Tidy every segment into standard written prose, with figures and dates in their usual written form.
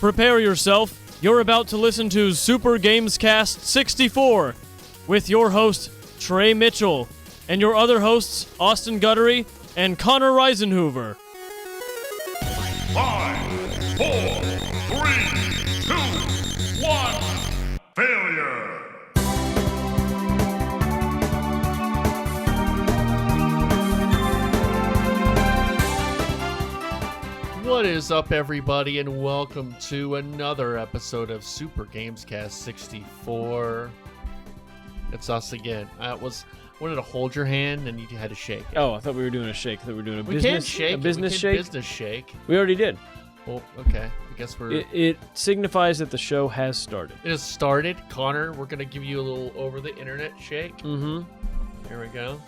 Prepare yourself. You're about to listen to Super GamesCast 64 with your host, Trey Mitchell, and your other hosts, Austin Guttery and Connor Risenhoover. 5, 4, 3, 2, 1, failure! What is up, everybody, and welcome to another episode of Super GamesCast 64. It's us again. I wanted to hold your hand, and you had to shake it. Oh, I thought we were doing a shake. I thought we were doing a We business can't shake a business it. We shake. can business shake. We already did. Well, okay. I guess we're... It signifies that the show has started. It has started. Connor, we're going to give you a little over-the-internet shake. Mm-hmm. Here we go.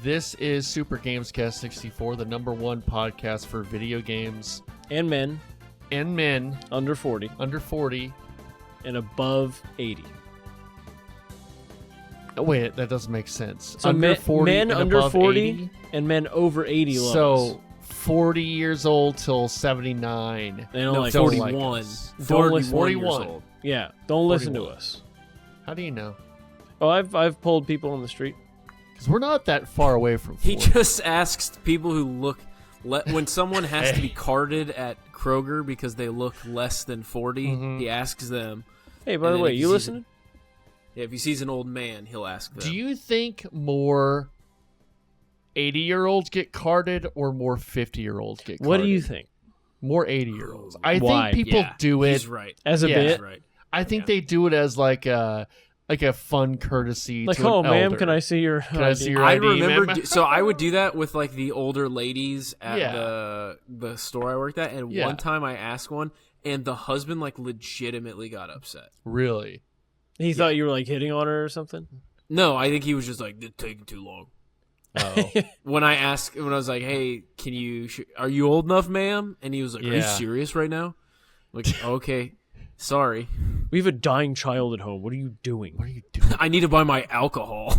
This is Super GamesCast 64, the number one podcast for video games. And men. And men. Under 40. Under 40. And above 80. Oh, wait, that doesn't make sense. So under 40 men and under above 40 80? and men over 80 love us. So 40 years old till 79. They don't No, like 41. us. Don't listen. 41. Years old. Yeah, don't listen to 41. us. How do you know? Oh, I've pulled people on the street. Because we're not that far away from 40. He just asks people who look... when someone has to be carded at Kroger because they look less than 40, he asks them. Hey, by And the then way, if he you sees listening? Yeah, if he sees an old man, he'll ask them. Do you think more 80-year-olds get carded or more 50-year-olds get carded? What do you think? More 80-year-olds. I Why? think people Yeah, do it. He's right. As a Yeah. bit? He's right. I think they do it as like a fun courtesy Like, to oh, an ma'am, elder. can I see your Can I see your I ID, remember... ma'am? So I would do that with like the older ladies at Yeah. the store I worked at, and Yeah. one time I asked one, and the husband like legitimately got upset. Really? He thought you were like hitting on her or something? No, I think he was just like, "It's taking too long." Oh. When I was like, "Hey, can you? Are you old enough, ma'am?" And he was like, "Are you Yeah. serious right now?" I'm like, okay, sorry. We have a dying child at home. What are you doing? What are you doing? I need to buy my alcohol.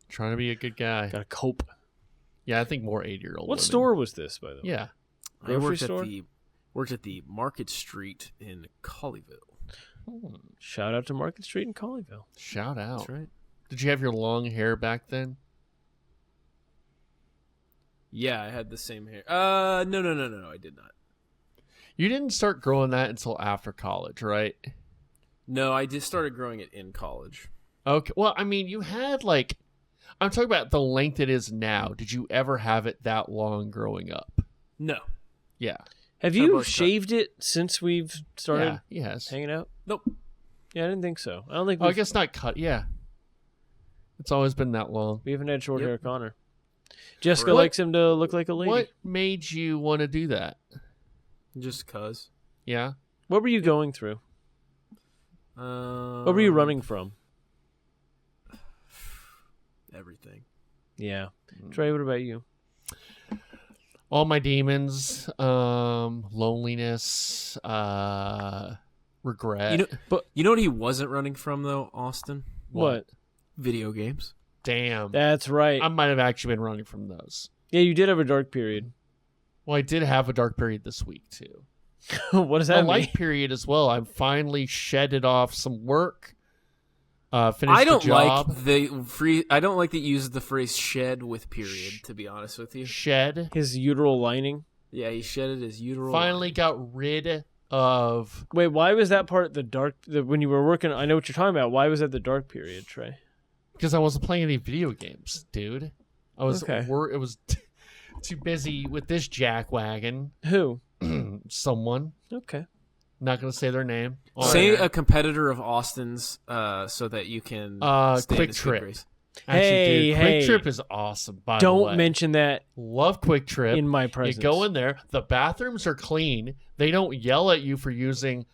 Trying to be a good guy. Gotta cope. Yeah, I think more 80-year-old What women. store was this, by the way? Yeah. I Grocery store? worked at the Market Street in Colleyville. Shout out to Market Street in Colleyville. Shout out. That's right. Did you have your long hair back then? Yeah, I had the same hair. No, I did not. You didn't start growing that until after college, right? No, I just started growing it in college. Okay. Well, I mean, you had like... I'm talking about the length it is now. Did you ever have it that long growing up? No. Yeah. Have So you both shaved it since we've started Yeah, yes. hanging out? Nope. Yeah, I didn't think so. I don't think Oh, I we've, guess not cut. Yeah. It's always been that long. we haven't had short Yep. hair Connor. Jessica What- likes him to look like a lady. What made you want to do that? Just cuz. Yeah? What were you going through? What were you running from? Everything. Yeah. Trey, what about you? All my demons, loneliness, regret. You know what he wasn't running from though, Austin? What? Video games. Damn. That's right. I might have actually been running from those. Yeah, you did have a dark period. Well, I did have a dark period this week, too. What does A that mean? light period as well. I finally shedded off some work. Finished I don't the job. I don't like that you use the phrase "shed" with period. To be honest with you, Shed. His uteral lining. yeah, he shedded his uteral. Finally got rid of... Wait, why was that part the dark? When you were working, I know what you're talking about. Why was that the dark period, Trey? Because I wasn't playing any video games, dude. I was Okay. it was too busy with this jackwagon. Who? Someone. Okay. Not going to say their name. Say a competitor of Austin's, so that you can. stay in Quick his good Trip. grace. Actually, Hey, dude, hey. Quick Trip is awesome, by the way. Don't mention that Love Quick Trip. in my You presence. go in there. The bathrooms are clean. They don't yell at you for using,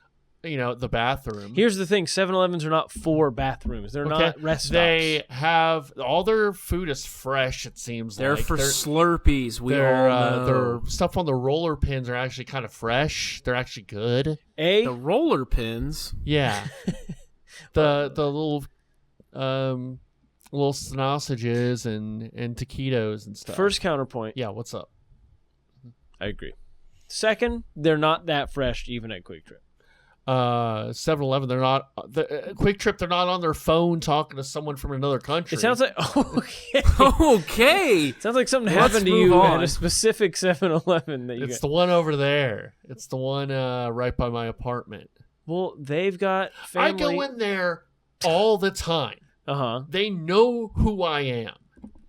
the bathroom. Here's the thing: 7-Elevens are not for bathrooms. They're not rest stops. They have all their food is fresh. It seems They're like for Slurpees. We all know. their stuff on the roller pins are actually kind of fresh. They're actually good. The roller pins. Yeah, the little sausages and taquitos and stuff. First counterpoint. yeah. What's up? I agree. Second, they're not that fresh even at Quick Trip. 7-Eleven, they're not Quick Trip. They're not on their phone talking to someone from another country. It sounds like okay. Okay. Sounds like something Let's happened to move you on. at a specific 7-Eleven that you. It's the one over there. It's the one right by my apartment. Well, they've got family. I go in there all the time. They know who I am.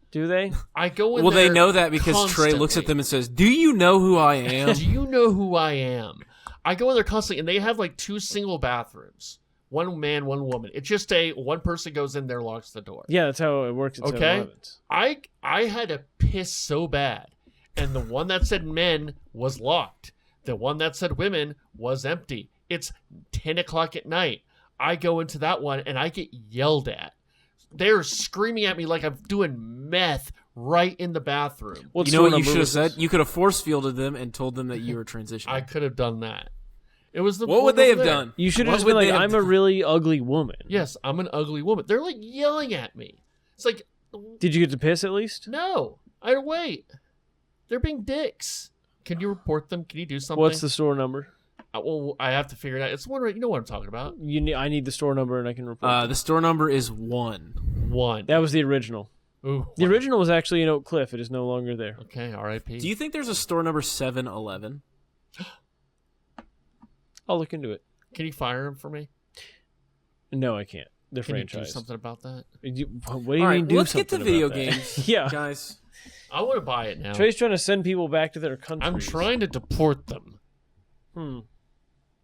Do they? I go in Well, there they know that because constantly. Trey looks at them and says, "Do you know who I am?" Do you know who I am? I go in there constantly, and they have like 2 single bathrooms. One man, one woman. It's just one person goes in there, locks the door. Yeah, that's how it works at 7-Elevens. I had to piss so bad, and the one that said men was locked. The one that said women was empty. It's 10 o'clock at night. I go into that one, and I get yelled at. They're screaming at me like I'm doing meth right in the bathroom. What You know store what you number should have was said? this? You could have force fielded them and told them that you were transitioning. I could have done that. It was the What would one they over have there. done? You should have What just would been like, they have I'm a really ugly woman. Yes, I'm an ugly woman. They're like yelling at me. It's like, Did you get to piss at least? no, I had to wait. They're being dicks. Can you report them? Can you do something? What's the store number? Well, I have to figure it out. It's one right. You know what I'm talking about. I need the store number and I can report. The store number is 1. One. That was the original. Ooh, The original was actually in Oak Cliff. It is no longer there. Okay, R.I.P. Do you think there's a store number 7-Eleven? I'll look into it. Can you fire him for me? No, I can't. They're Can you do franchised. something about that? What do you All mean? right, Do let's get to something video about that? games, Yeah, guys. I want to buy it now. Trey's trying to send people back to their countries. I'm trying to deport them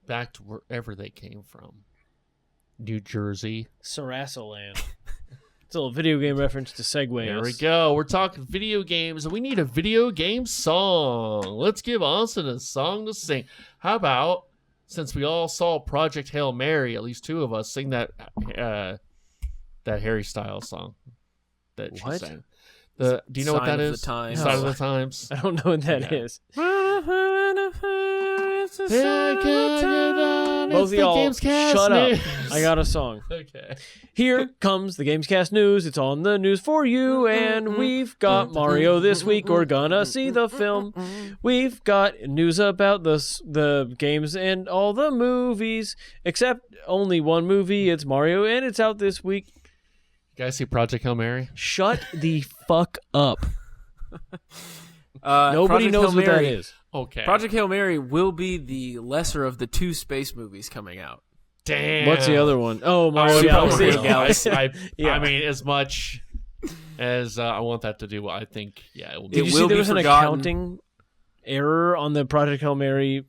back to wherever they came from. New Jersey. Sarasaland. It's a little video game reference to segue. There we us. go. We're talking video games, and we need a video game song. Let's give Austin a song to sing. How about, since we all saw Project Hail Mary, at least 2 of us, sing that Harry Styles song that she What? sang. Do you know what Sign that of the is? Times. Sign of No. the Times. I don't know what that Okay. is. Both Both of y'all, shut up. I got a song. Okay. Here comes the GamesCast news. It's on the news for you, and we've got Mario this week. We're gonna see the film. We've got news about the games and all the movies, except only one movie. It's Mario, and it's out this week. You guys see Project Hail Mary? Shut the fuck up. Nobody Nobody knows what that is. Okay. Project Hail Mary will be the lesser of the 2 space movies coming out. Damn. What's the other one? Oh, I Mario would Galaxy. probably go. Yeah. I mean, as much as I want that to do, I think, it will be. Did you see will there be was an forgotten. accounting error on the Project Hail Mary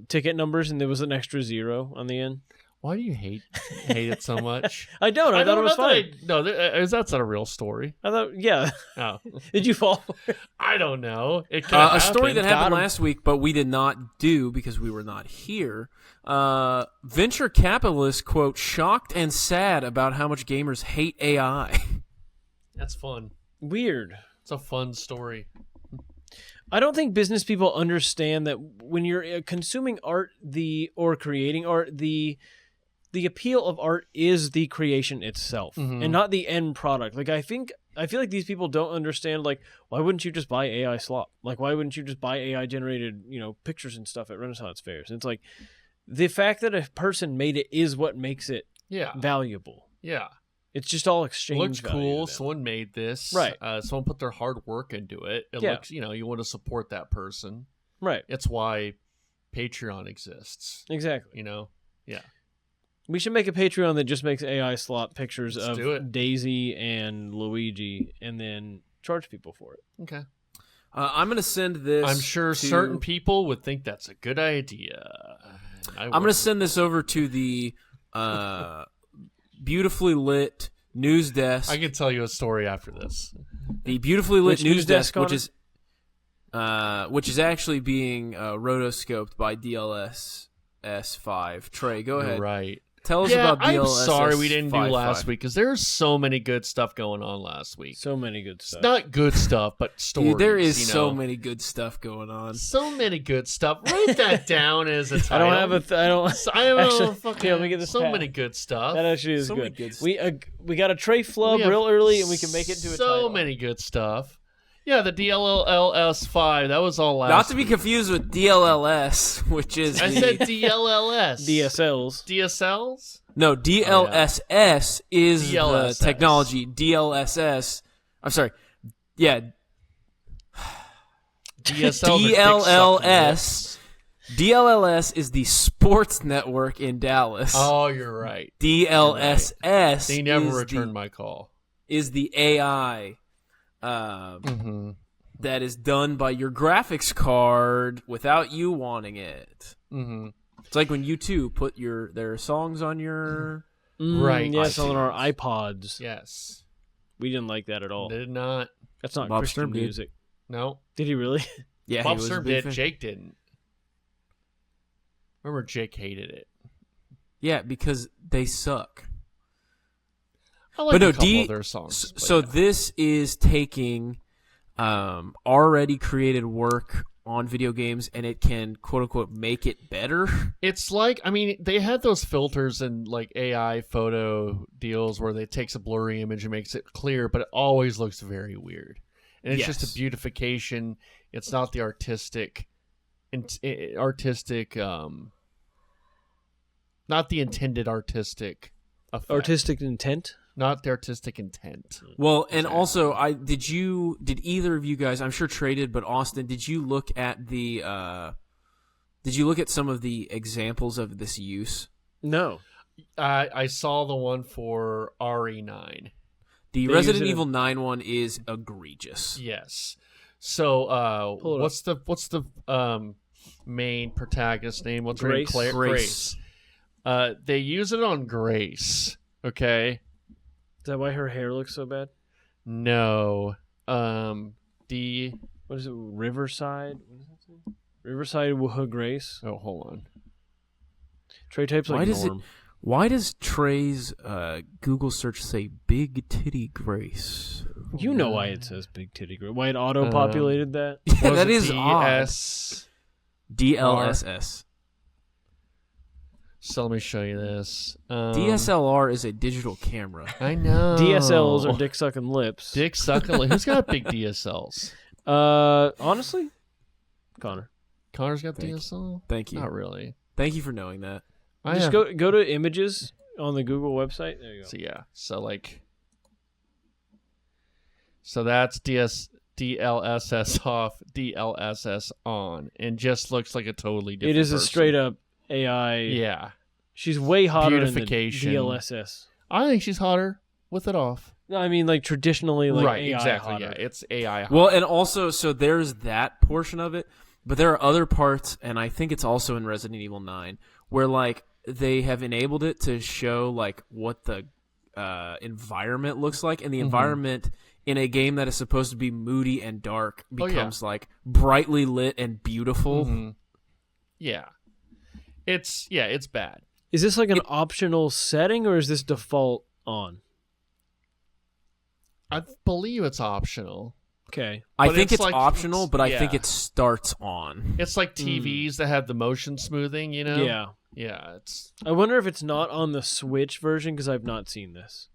ticket numbers, and there was an extra 0 on the end? Why do you hate it so much? I don't. I thought it was fine. That's not a real story. I thought, yeah. Oh, Did you fall for it? I don't know. It could A story that Got happened 'em. last week, but we did not do because we were not here. Venture capitalists, quote, shocked and sad about how much gamers hate AI. That's fun. Weird. It's a fun story. I don't think business people understand that when you're consuming art, or creating art, the appeal of art is the creation itself and not the end product. I feel like these people don't understand, why wouldn't you just buy AI slop? Why wouldn't you just buy AI generated, pictures and stuff at Renaissance fairs? And it's like the fact that a person made it is what makes it valuable. Yeah. It's just all exchange. Looks value cool. to them. Someone made this. Right. Someone put their hard work into it. It Yeah. looks, you want to support that person. Right. It's why Patreon exists. Exactly. Yeah. We should make a Patreon that just makes AI slot pictures Let's do of it. Daisy and Luigi and then charge people for it. Okay. I'm going to send this. I'm sure to- certain people would think that's a good idea. I'm going to send this over to the beautifully lit news desk. I can tell you a story after this. The beautifully lit Which news news desk, desk which is actually being rotoscoped by DLS S5. Trey, go ahead. You're right. Tell us Yeah, about I'm DLS. sorry we didn't do last week because there's so many good stuff going on last week. So many good It's stuff. not good stuff, but stories. Dude, there is you so know? many good stuff going on. So many good stuff. Write that down as a I title. don't have I don't. I don't Actually, fucking. here, let me get this so pad. many good stuff. That actually is So many good. good We got a Trey flub We have real early, and we can make it into a so title. many good stuff. Yeah, the DLLS5. That was all last. Not to be confused with DLLS, which is I said DLLS. DSLs. DSLs? No, DLSS is DLSS. the technology. DLSS. I'm sorry. Yeah. DLLS. DLLS is the sports network in Dallas. Oh, you're right. DLSS. They never returned my call. Is the AI that is done by your graphics card without you wanting it. Mm-hmm. It's like when U2 put their songs on your right. Yes, on our iPods. Yes. We didn't like that at all. Did not. That's not Bob Christian Sturm did. music. No. Did he really? Yeah, Bob he was a Sturm big did. fan. Jake didn't. Remember, Jake hated it. Yeah, because they suck. I like But no, a couple of their songs. So this is taking already created work on video games, and it can quote unquote make it better. It's like, I mean, they had those filters and like AI photo deals where they takes a blurry image and makes it clear, but it always looks very weird. And it's just Yes. a beautification. It's not the not the intended artistic effect. Artistic intent? Not the artistic intent. Well, and also, did either of you guys? I'm sure Trey did, but Austin, did you look at some of the examples of this use? No. I saw the one for RE9. The They Resident use it Evil 9 one is egregious. Yes. So, Pull it what's the main protagonist name? What's her name? Grace. Grace. They use it on Grace. Okay. Is that why her hair looks so bad? No. What is it? Riverside? What does that say? Riverside Grace? Oh, hold on. Trey types like Norm. Why does Trey's Google search say Big Titty Grace? You know why it says Big Titty Grace. Why it auto-populated that? Yeah, Was that it is odd. DLSS. So let me show you this. DSLR is a digital camera. I know. DSLs are dick sucking lips. Dick sucking. Who's got big DSLs? Honestly, Connor. Connor's got Thank you. DSL? Thank you. Not really. Thank you for knowing that. Just go to images on the Google website. There you go. So yeah. So that's DLSS off, DLSS on, and just looks like a totally different It is a person. straight up AI. Yeah. She's way hotter than the Beautification. DLSS. I think she's hotter with it off. No, I mean like traditionally like right, AI exactly. hotter. Yeah, it's AI hot. Well, and also, so there's that portion of it, but there are other parts, and I think it's also in Resident Evil 9, where like they have enabled it to show like what the environment looks like, and the environment in a game that is supposed to be moody and dark becomes like brightly lit and beautiful. Yeah. It's bad. Is this like an optional setting or is this default on? I believe it's optional. Okay. I But think it's it's like- optional, but I think yeah. it starts on. It's like TVs that have the motion smoothing, you know? Yeah. Yeah, it's I wonder if it's not on the Switch version because I've not seen this.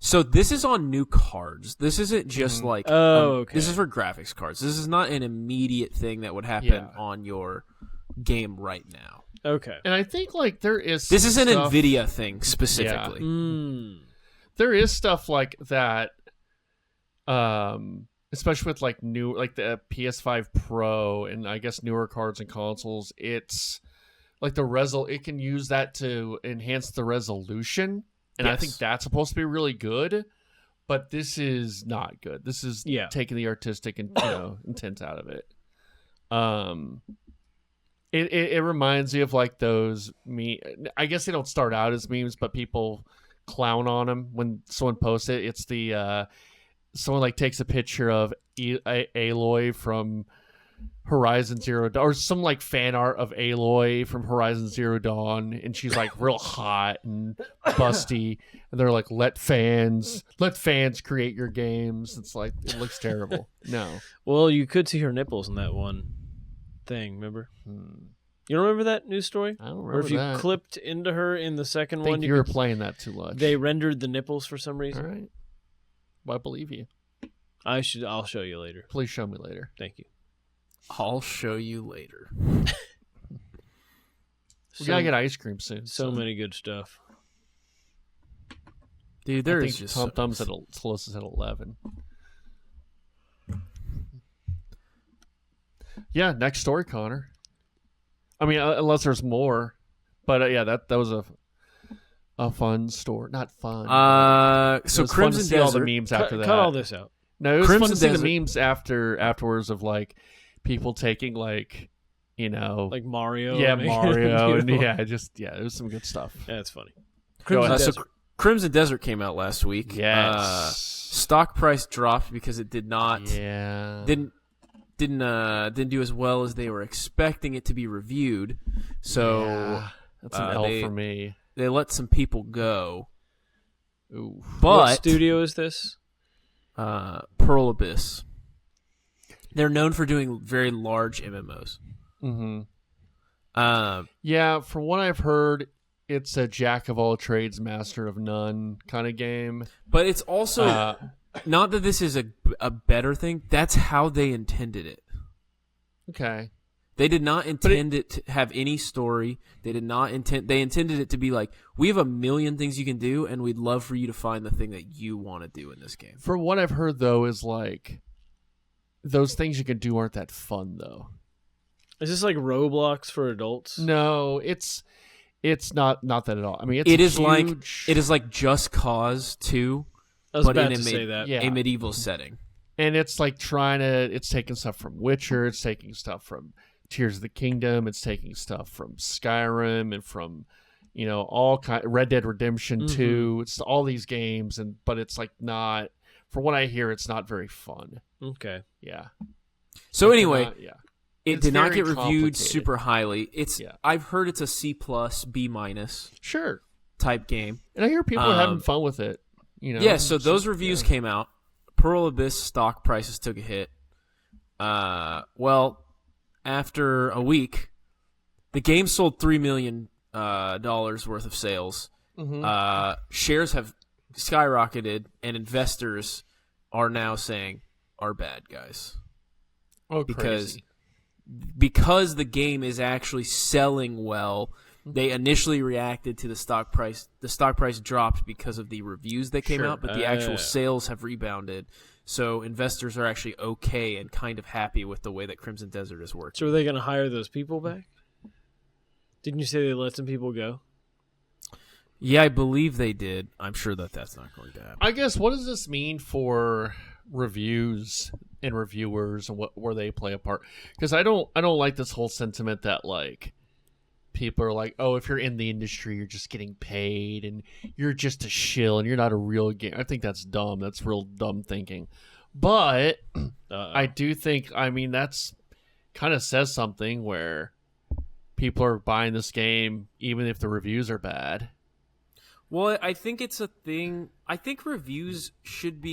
So this is on new cards. This isn't just like okay. This is for graphics cards. This is not an immediate thing that would happen Yeah. on your game right now. Okay. and I think like there is This is an stuff- Nvidia thing specifically. There is stuff like that, especially with like new, like the PS5 Pro and I guess newer cards and consoles. It's like it can use that to enhance the resolution, and I think Yes. that's supposed to be really good. But this is not good. This is taking the artistic and intent out of it. It reminds me of like those I guess they don't start out as memes, but people clown on them when someone posts it. It's the someone like takes a picture of Aloy from Horizon Zero Dawn, or some like fan art of Aloy from Horizon Zero Dawn, and she's like real hot and busty, and they're like, let fans create your games. It's like, it looks terrible. No. Well, you could see her nipples in that one thing, remember? You don't remember that news story? I don't remember Or if you that. clipped into her in the second I think one, you were playing that too much. they rendered the nipples for some reason. All right. Well, I believe you. I'll show you later. Please show me later. Thank you. I'll show you later. We gotta get ice cream soon. So many good stuff. Dude, I there think is just Tom Thumb's at Solstice at 11. Yeah, next story, Connor. I mean, unless there's more, but yeah, that was a fun story. Not fun. So it was Crimson fun to see Desert. all the memes after that. Cut all this out. No, it was Crimson fun to see Desert. the memes afterwards of like people taking like Like Mario. yeah, maybe. Mario, and Beautiful. it was some good stuff. Yeah, that's funny. Go ahead. So Crimson Desert came out last week. Yes. Stock price dropped because it did not didn't do as well as they were expecting it to be reviewed. So Yeah, that's an L for me. They let some people go. Ooh. But What studio is this? Pearl Abyss. They're known for doing very large MMOs. Mm-hmm. Um, Yeah, from what I've heard, it's a jack of all trades, master of none kind of game. but it's also not that this is a better thing. That's how they intended it. Okay. They did not intend it to have any story. They did not intend. They intended it to be like, we have a million things you can do, and we'd love for you to find the thing that you want to do in this game. From what I've heard, though, is like those things you can do aren't that fun, though. Is this like Roblox for adults? No, it's not that at all. I mean, It is like Just Cause 2, I was but about in to say that. Yeah. a medieval setting. and it's like it's taking stuff from Witcher, it's taking stuff from Tears of the Kingdom, it's taking stuff from Skyrim and from all kind Red Dead Redemption 2. It's all these games, but it's like not. From what I hear, it's not very fun. Okay. Yeah. So anyway, It's it did not very get reviewed complicated. super highly. Yeah. I've heard it's a C+, B- Sure. type game. And I hear people are having fun with it. Yeah, so those reviews came out. Pearl Abyss stock prices took a hit. Well, after a week, the game sold $3 million worth of sales. Mm-hmm. Shares have skyrocketed, and investors are now saying, "Are bad guys," Oh, because the game is actually selling well. They initially reacted to the stock price. The stock price dropped because of the reviews that came Sure. out, but the actual sales have rebounded. So investors are actually okay and kind of happy with the way that Crimson Desert is working. So are they going to hire those people back? Didn't you say they let some people go? Yeah, I believe they did. I'm sure that that's not going to happen. I guess, what does this mean for reviews and reviewers and where they play a part? Because I don't like this whole sentiment that like people are like, oh, if you're in the industry, you're just getting paid and you're just a shill and you're not a real game. I think that's dumb. That's real dumb thinking. But I do think, I mean, that's kind of says something where people are buying this game even if the reviews are bad. Well, I think it's a thing. I think reviews should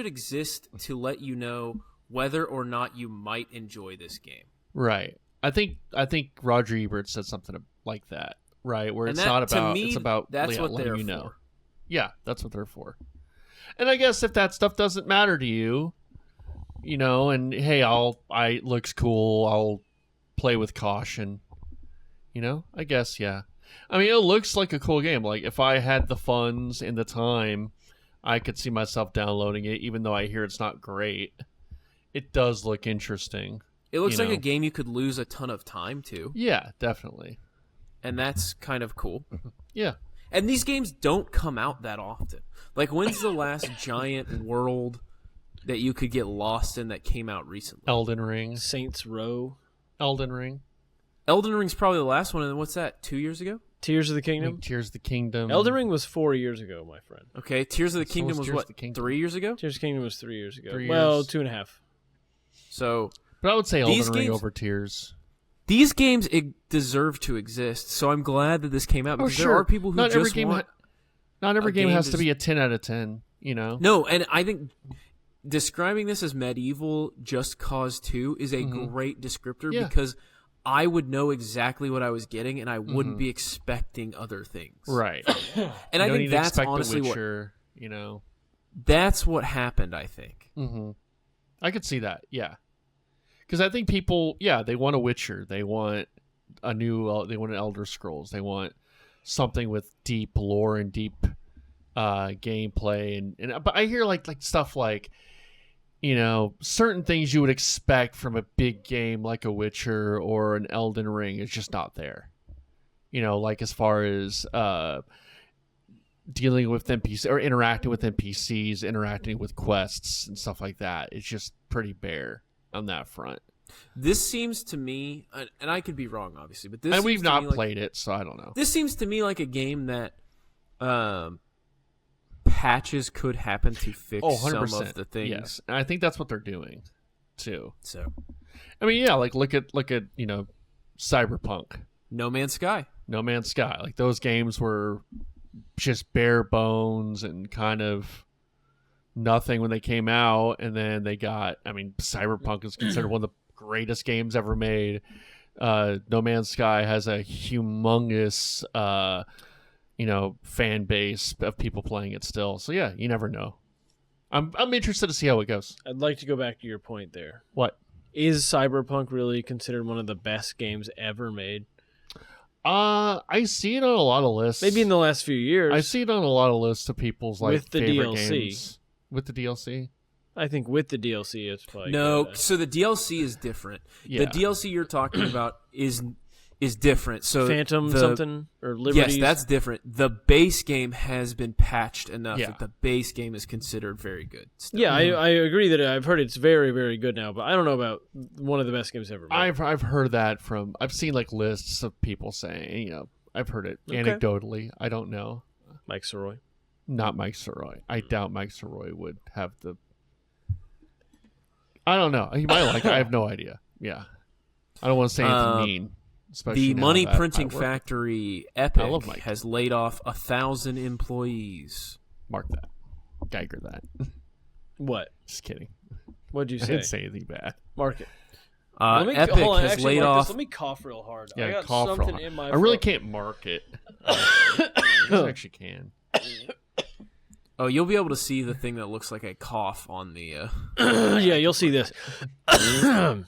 exist to let you know whether or not you might enjoy this game. Right. I think Roger Ebert said something like that, right? Where And it's that, not to about me, it's about that's what letting they're you know. for. Yeah, that's what they're for. And I guess if that stuff doesn't matter to you, and hey, it looks cool, I'll play with caution. I guess, yeah. I mean, it looks like a cool game. Like, if I had the funds and the time, I could see myself downloading it, even though I hear it's not great. It does look interesting. It looks like a game you could lose a ton of time to, Yeah, definitely. and that's kind of cool. Yeah. And these games don't come out that often. Like, when's the last giant world that you could get lost in that came out recently? Elden Ring. Saints Row. Elden Ring. Elden Ring's probably the last one, and what's that, 2 years ago? Tears of the Kingdom. Tears of the Kingdom. Elden Ring was 4 years ago, my friend. Okay, Tears of the So Kingdom was was Tears what, of the Kingdom. 3 years ago? Tears of the Kingdom was 3 years ago. 3 Well, years. 2.5. So But I would say These Elden Ring games- over Tears. these games deserve to exist, so I'm glad that this came out, because there are people who not every just game want... not every a game game has to is- be a 10 out of 10, No, and I think describing this as medieval Just Cause 2 is a great descriptor, Yeah. because I would know exactly what I was getting, and I wouldn't be expecting other things. Right. And I You don't need think to that's expect honestly The what... Witcher, That's what happened, I think. Mm-hmm. I could see that, yeah. Because I think people, they want a Witcher. They want they want an Elder Scrolls. They want something with deep lore and deep gameplay. But I hear like stuff like, certain things you would expect from a big game like a Witcher or an Elden Ring is just not there. Like as far as dealing with NPCs or interacting with NPCs, interacting with quests and stuff like that. It's just pretty bare on that front. This seems to me, and I could be wrong, obviously, but we've not played it, so I don't know. This seems to me like a game that patches could happen to fix some of the things. Yes, and I think that's what they're doing too. So, I mean, like look at Cyberpunk, No Man's Sky. Like those games were just bare bones and kind of nothing when they came out, and then they got. I mean, Cyberpunk is considered one of the greatest games ever made. No Man's Sky has a humongous, fan base of people playing it still. So yeah, you never know. I'm interested to see how it goes. I'd like to go back to your point there. What? Is Cyberpunk really considered one of the best games ever made? I see it on a lot of lists. Maybe in the last few years. I see it on a lot of lists of people's like with the favorite DLC. games. With the DLC? I think with the DLC, it's like so the DLC is different. Yeah. The DLC you're talking about is different. So Phantom something or Liberties. Yes, that's different. The base game has been patched enough Yeah. that the base game is considered very good. Still. Yeah, I agree that I've heard it's very, very good now, but I don't know about one of the best games ever made. I've heard that I've seen like lists of people saying, I've heard it anecdotally. I don't know. Mike Soroy. Not Mike Soroy. I doubt Mike Soroy would have the. I don't know. He might like it. I have no idea. Yeah. I don't want to say anything mean. The money printing factory Epic Mike. has laid off 1,000 employees. Mark that. Geiger that. What? Just kidding. What'd you I say? didn't say anything bad. Mark it. Epic has laid off. Let me cough real hard. Yeah, I got cough something real in my I really throat. can't mark it. I actually can. Oh, you'll be able to see the thing that looks like a cough on the. Yeah, you'll see this. I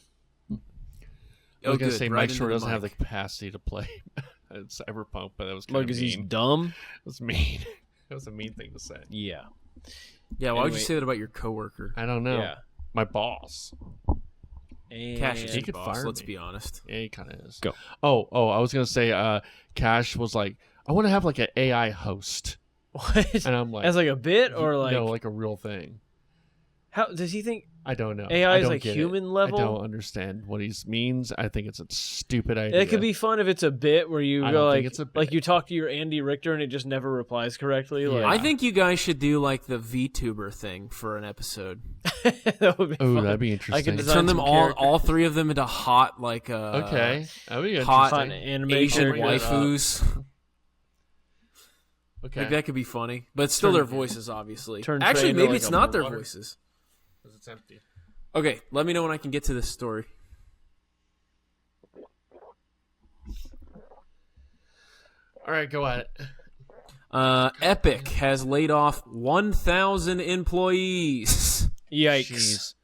was going good. to say Right Mike into Shore the doesn't have the mic. capacity to play Cyberpunk, but that was kind Like, of because he's mean. dumb? That was mean. That was a mean thing to say. Yeah. Yeah, why would you Anyway. say that about your coworker? I don't know. Yeah. My boss. And Cash is He your could boss, fire let's me. be honest. Yeah, he kind of is. Go. Oh, I was going to say Cash was like, I want to have like an AI host. What? And I'm like, As like a bit or like no, like a real thing. how does he think I don't know. AI I is don't like get human it. level? I don't understand what he means. I think it's a stupid idea. It could be fun if it's a bit where you I go don't think like it's a bit. like you talk to your Andy Richter and it just never replies correctly. Like, I think you guys should do like the VTuber thing for an episode. that would be Oh, fun. that'd be I interesting. could design Turn them some all characters. three of them into hot like Okay, that'd be hot Fun interesting. animation. Asian bring that up. waifus. Okay, Like that could be funny, but it's still Turn- their voices, obviously. turn Trey Actually, into, maybe like, it's a not their water. voices. because it's empty. Okay, let me know when I can get to this story. All right, go at it. Epic has laid off 1,000 employees. Yikes. Jeez.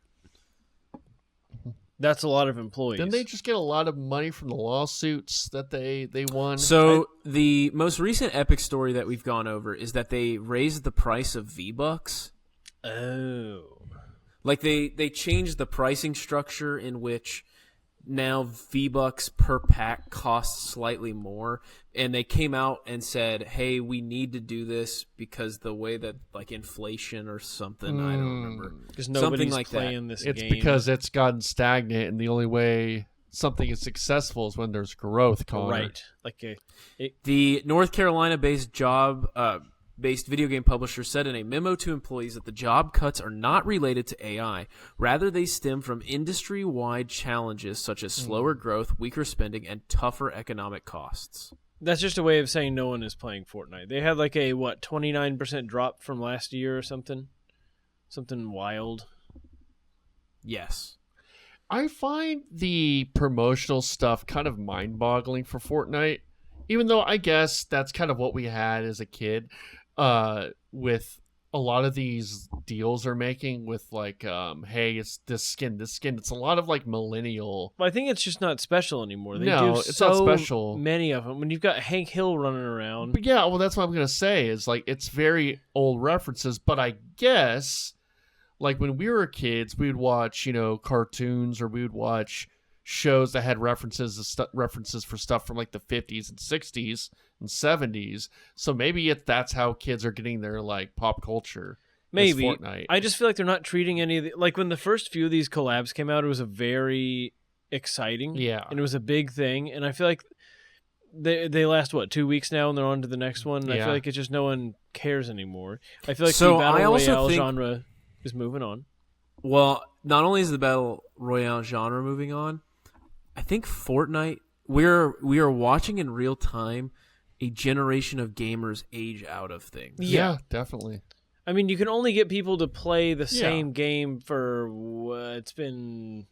That's a lot of employees. Didn't they just get a lot of money from the lawsuits that they won? So the most recent Epic story that we've gone over is that they raised the price of V-Bucks. Oh. Like they changed the pricing structure in which now V-Bucks per pack costs slightly more, and they came out and said, "Hey, we need to do this because the way that like inflation or something, I don't remember." Because Something nobody's like that. playing this it's game. because it's gotten stagnant, and the only way something is successful is when there's growth, Connor. right. Like The North Carolina-based based video game publisher said in a memo to employees that the job cuts are not related to AI. Rather, they stem from industry-wide challenges such as slower growth, weaker spending, and tougher economic costs. that's just a way of saying no one is playing Fortnite. They had like a 29% drop from last year or something. Something wild. Yes. I find the promotional stuff kind of mind-boggling for Fortnite, even though I guess that's kind of what we had as a kid with a lot of these deals are making with like, hey, it's this skin. It's a lot of like millennial. But I think it's just not special anymore. They No, do it's so not special. many of them. When you've got Hank Hill running around. But yeah, well, that's what I'm gonna say is like it's very old references. But I guess like when we were kids, we would watch cartoons or we would watch shows that had references for stuff from like the 50s and 60s and 70s. So maybe that's how kids are getting their like pop culture. Maybe. Fortnite. I just feel like they're not treating any of the, like when the first few of these collabs came out, it was a very exciting. Yeah. And it was a big thing. And I feel like they last 2 weeks now and they're on to the next one. And I feel like it's just no one cares anymore. I feel like the Battle Royale genre is moving on. Well, not only is the Battle Royale genre moving on, I think Fortnite, we are watching in real time a generation of gamers age out of things. Yeah, definitely. I mean, you can only get people to play the same game for it's been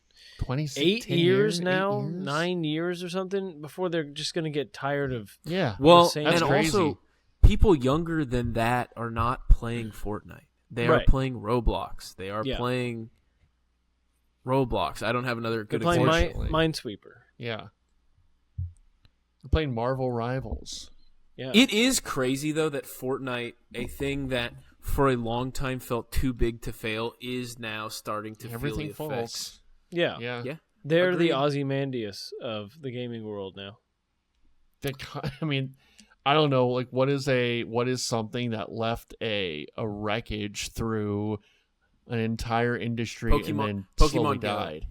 8 years now, 9 years or something before they're just going to get tired of. Yeah. Well, the same and crazy. also people younger than that are not playing Fortnite. They are playing Roblox. They are playing Roblox. I don't have another good They're playing example. Minesweeper. Yeah. They're playing Marvel Rivals. Yeah. It is crazy though that Fortnite, a thing that for a long time felt too big to fail, is now starting to Everything feel the effects. falls. Yeah. Yeah. They're Agreed. the Ozymandias of the gaming world now. I mean, I don't know. Like, what is something that left a wreckage through an entire industry and then slowly Go. died?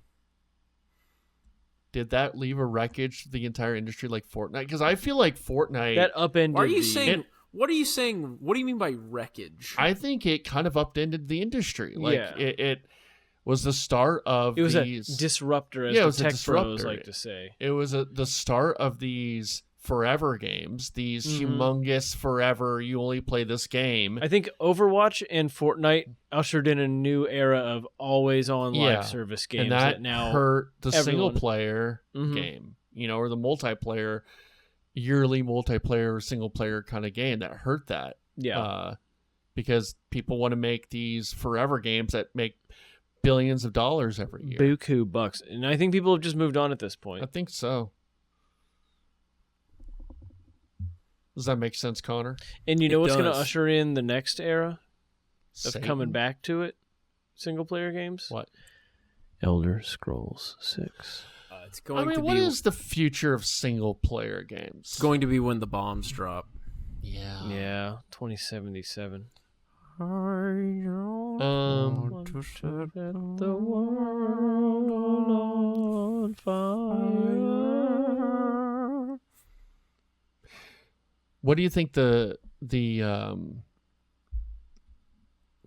Did that leave a wreckage to the entire industry like Fortnite? Because I feel like Fortnite. That upended. What are you saying? What are you saying? What do you mean by wreckage? I think it kind of upended the industry. Like Yeah. it was the start of It was these. a disruptor, as Yeah, it the was a tech disruptor. pros like to say. It was the start of these forever games. These humongous forever. You only play this game. I think Overwatch and Fortnite ushered in a new era of always on live service games and that now hurt the single everyone- player game, or the multiplayer, yearly multiplayer, single player kind of game that hurt that. Yeah. Because people want to make these forever games that make billions of dollars every year. Buku bucks. And I think people have just moved on at this point. I think so. Does that make sense, Connor? And you know It what's going to does. usher in the next era of Satan? coming back to it? Single player games? What? Elder Scrolls 6. It's going to what be is the future of single player games? it's going to be when the bombs drop. Yeah. Yeah, 2077. Um. To set the world on fire. What do you think the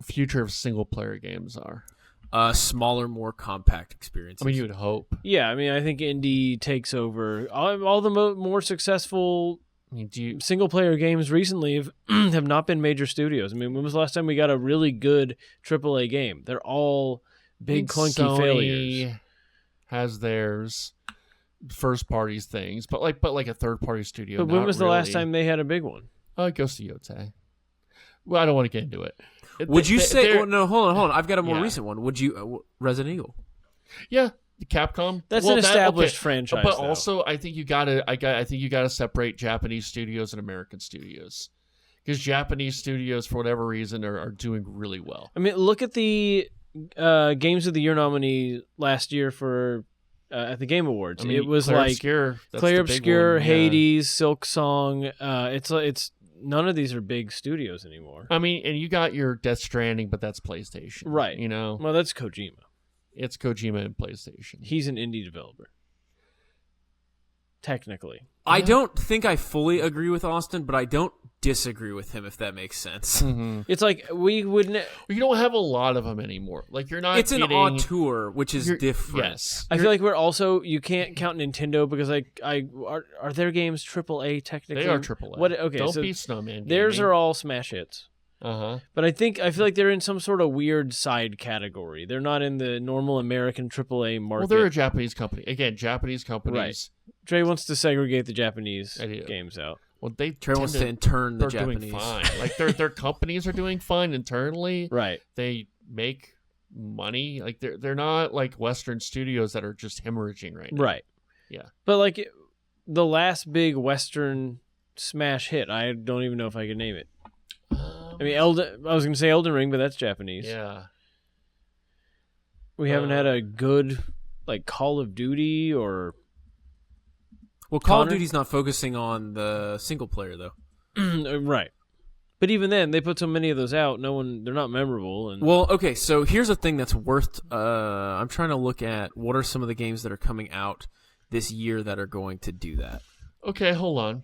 future of single player games are? Smaller, more compact experiences. I mean, you would hope. Yeah, I mean, I think indie takes over. All the more successful I mean, do you? single-player games recently have not been major studios. I mean, when was the last time we got a really good AAA game? They're all big, clunky Sony failures. Has theirs first parties things, but like a third party studio. But when not was the last really. time they had a big one? Ghost of Yotei. Well, I don't want to get into it. Would you say? they're- Oh, no, hold on. I've got a more Yeah. recent one. Would you Resident Evil? Yeah, Capcom. That's Well, an that- established okay. franchise. But though. also, I think you gotta separate Japanese studios and American studios, because Japanese studios, for whatever reason, are doing really well. I mean, look at the Games of the Year nominee last year for at the Game Awards. I mean, it was Claire like Obscure, that's Claire the big Obscure, one, yeah. Hades, Silk Song. It's none of these are big studios anymore. I mean, and you got your Death Stranding, but that's PlayStation, Right. You know, Well, that's Kojima. it's Kojima and PlayStation. He's an indie developer. Technically. I don't think I fully agree with Austin, but I don't disagree with him, if that makes sense. Mhm. It's like we wouldn't. You don't have a lot of them anymore. Like you're not. It's an getting, auteur, which is you're- different. Yes, I feel like we're also you can't count Nintendo because are their games AAA technically? they are AAA. What? Okay, don't so be Snowman. theirs are all smash hits. But I feel like they're in some sort of weird side category. They're not in the normal American AAA market. Well, they're a Japanese company. Again, Japanese companies. Trey wants to segregate the Japanese I do. games out. Well, they Trey wants to tend intern the they're Japanese. doing fine. Like their companies are doing fine internally. Right. They make money. Like they're not like Western studios that are just hemorrhaging right now. Right. Yeah. But like the last big Western smash hit, I don't even know if I could name it. I mean, I was going to say Elden Ring, but that's Japanese. Yeah. We haven't had a good like Call of Duty or Well, Call of Connor? Duty's not focusing on the single player though. right. But even then, they put so many of those out. They're not memorable. And Well, okay, so here's a thing that's worth. I'm trying to look at what are some of the games that are coming out this year that are going to do that. Okay, hold on.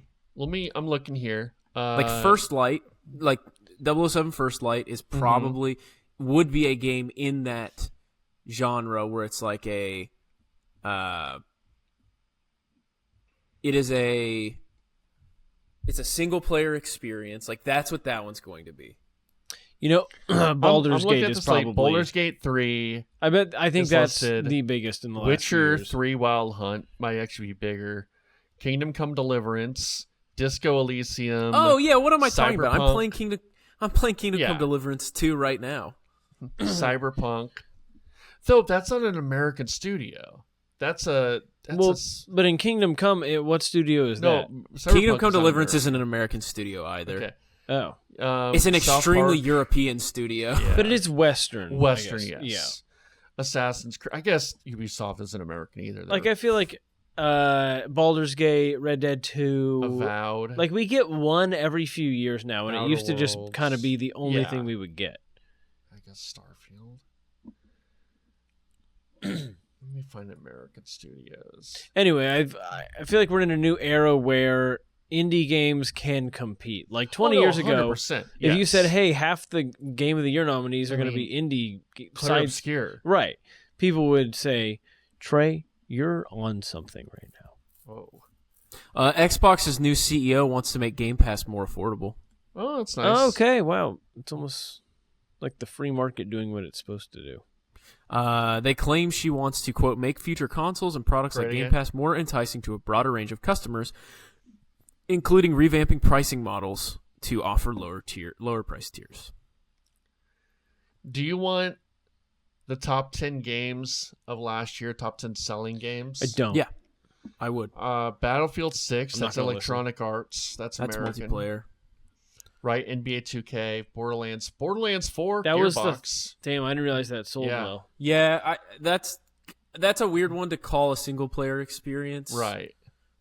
I'm looking here. Like First Light, like 007 First Light is probably would be a game in that genre where it's like a it's a single player experience. Like that's what that one's going to be. Baldur's I'm looking Gate at is this, like, probably Baldur's Gate 3, I think is that's listed. the biggest in the last Witcher years. 3 Wild Hunt might actually be bigger. Kingdom Come Deliverance, Disco Elysium. Oh yeah, what am I talking about? Cyberpunk. I'm playing Kingdom Yeah. Come Deliverance 2 right now. Cyberpunk. Though that's not an American studio. That's a But in Kingdom Come, what studio is that? Cyberpunk Kingdom Come is not Deliverance American. isn't an American studio either. Okay. Oh, It's an South extremely Park, European studio. yeah. but it is Western. Western, I guess. yes. Assassin's Creed. I guess Ubisoft isn't American either. Yeah. Like I feel like Baldur's Gate, Red Dead 2, Avowed. like we get one every few years now, and it Outer used to just Worlds. kind of be the only Yeah. thing we would get. I guess Starfield. Let me find American studios. Anyway, I feel like we're in a new era where indie games can compete. Like 20 years ago, 100%, if you yes. said, "Hey, half the Game of the Year nominees are I going to mean, be indie Clear sides," obscure. right? People would say, "Trey, you're on something right now." Whoa. Xbox's new CEO wants to make Game Pass more affordable. Oh, that's nice. Oh, okay, wow, it's almost like the free market doing what it's supposed to do. They claim she wants to, quote, make future consoles and products like Right Game again. Pass more enticing to a broader range of customers, including revamping pricing models to offer lower price tiers. Do you want the top 10 games of last year, top 10 selling games? I don't. Yeah, I would. Battlefield 6, I'm not that's gonna Electronic Arts. That's American. multiplayer. Right, NBA 2K, Borderlands 4, That was Gearbox. Damn, I didn't realize that sold Yeah. well. Yeah, that's a weird one to call a single player experience. Right.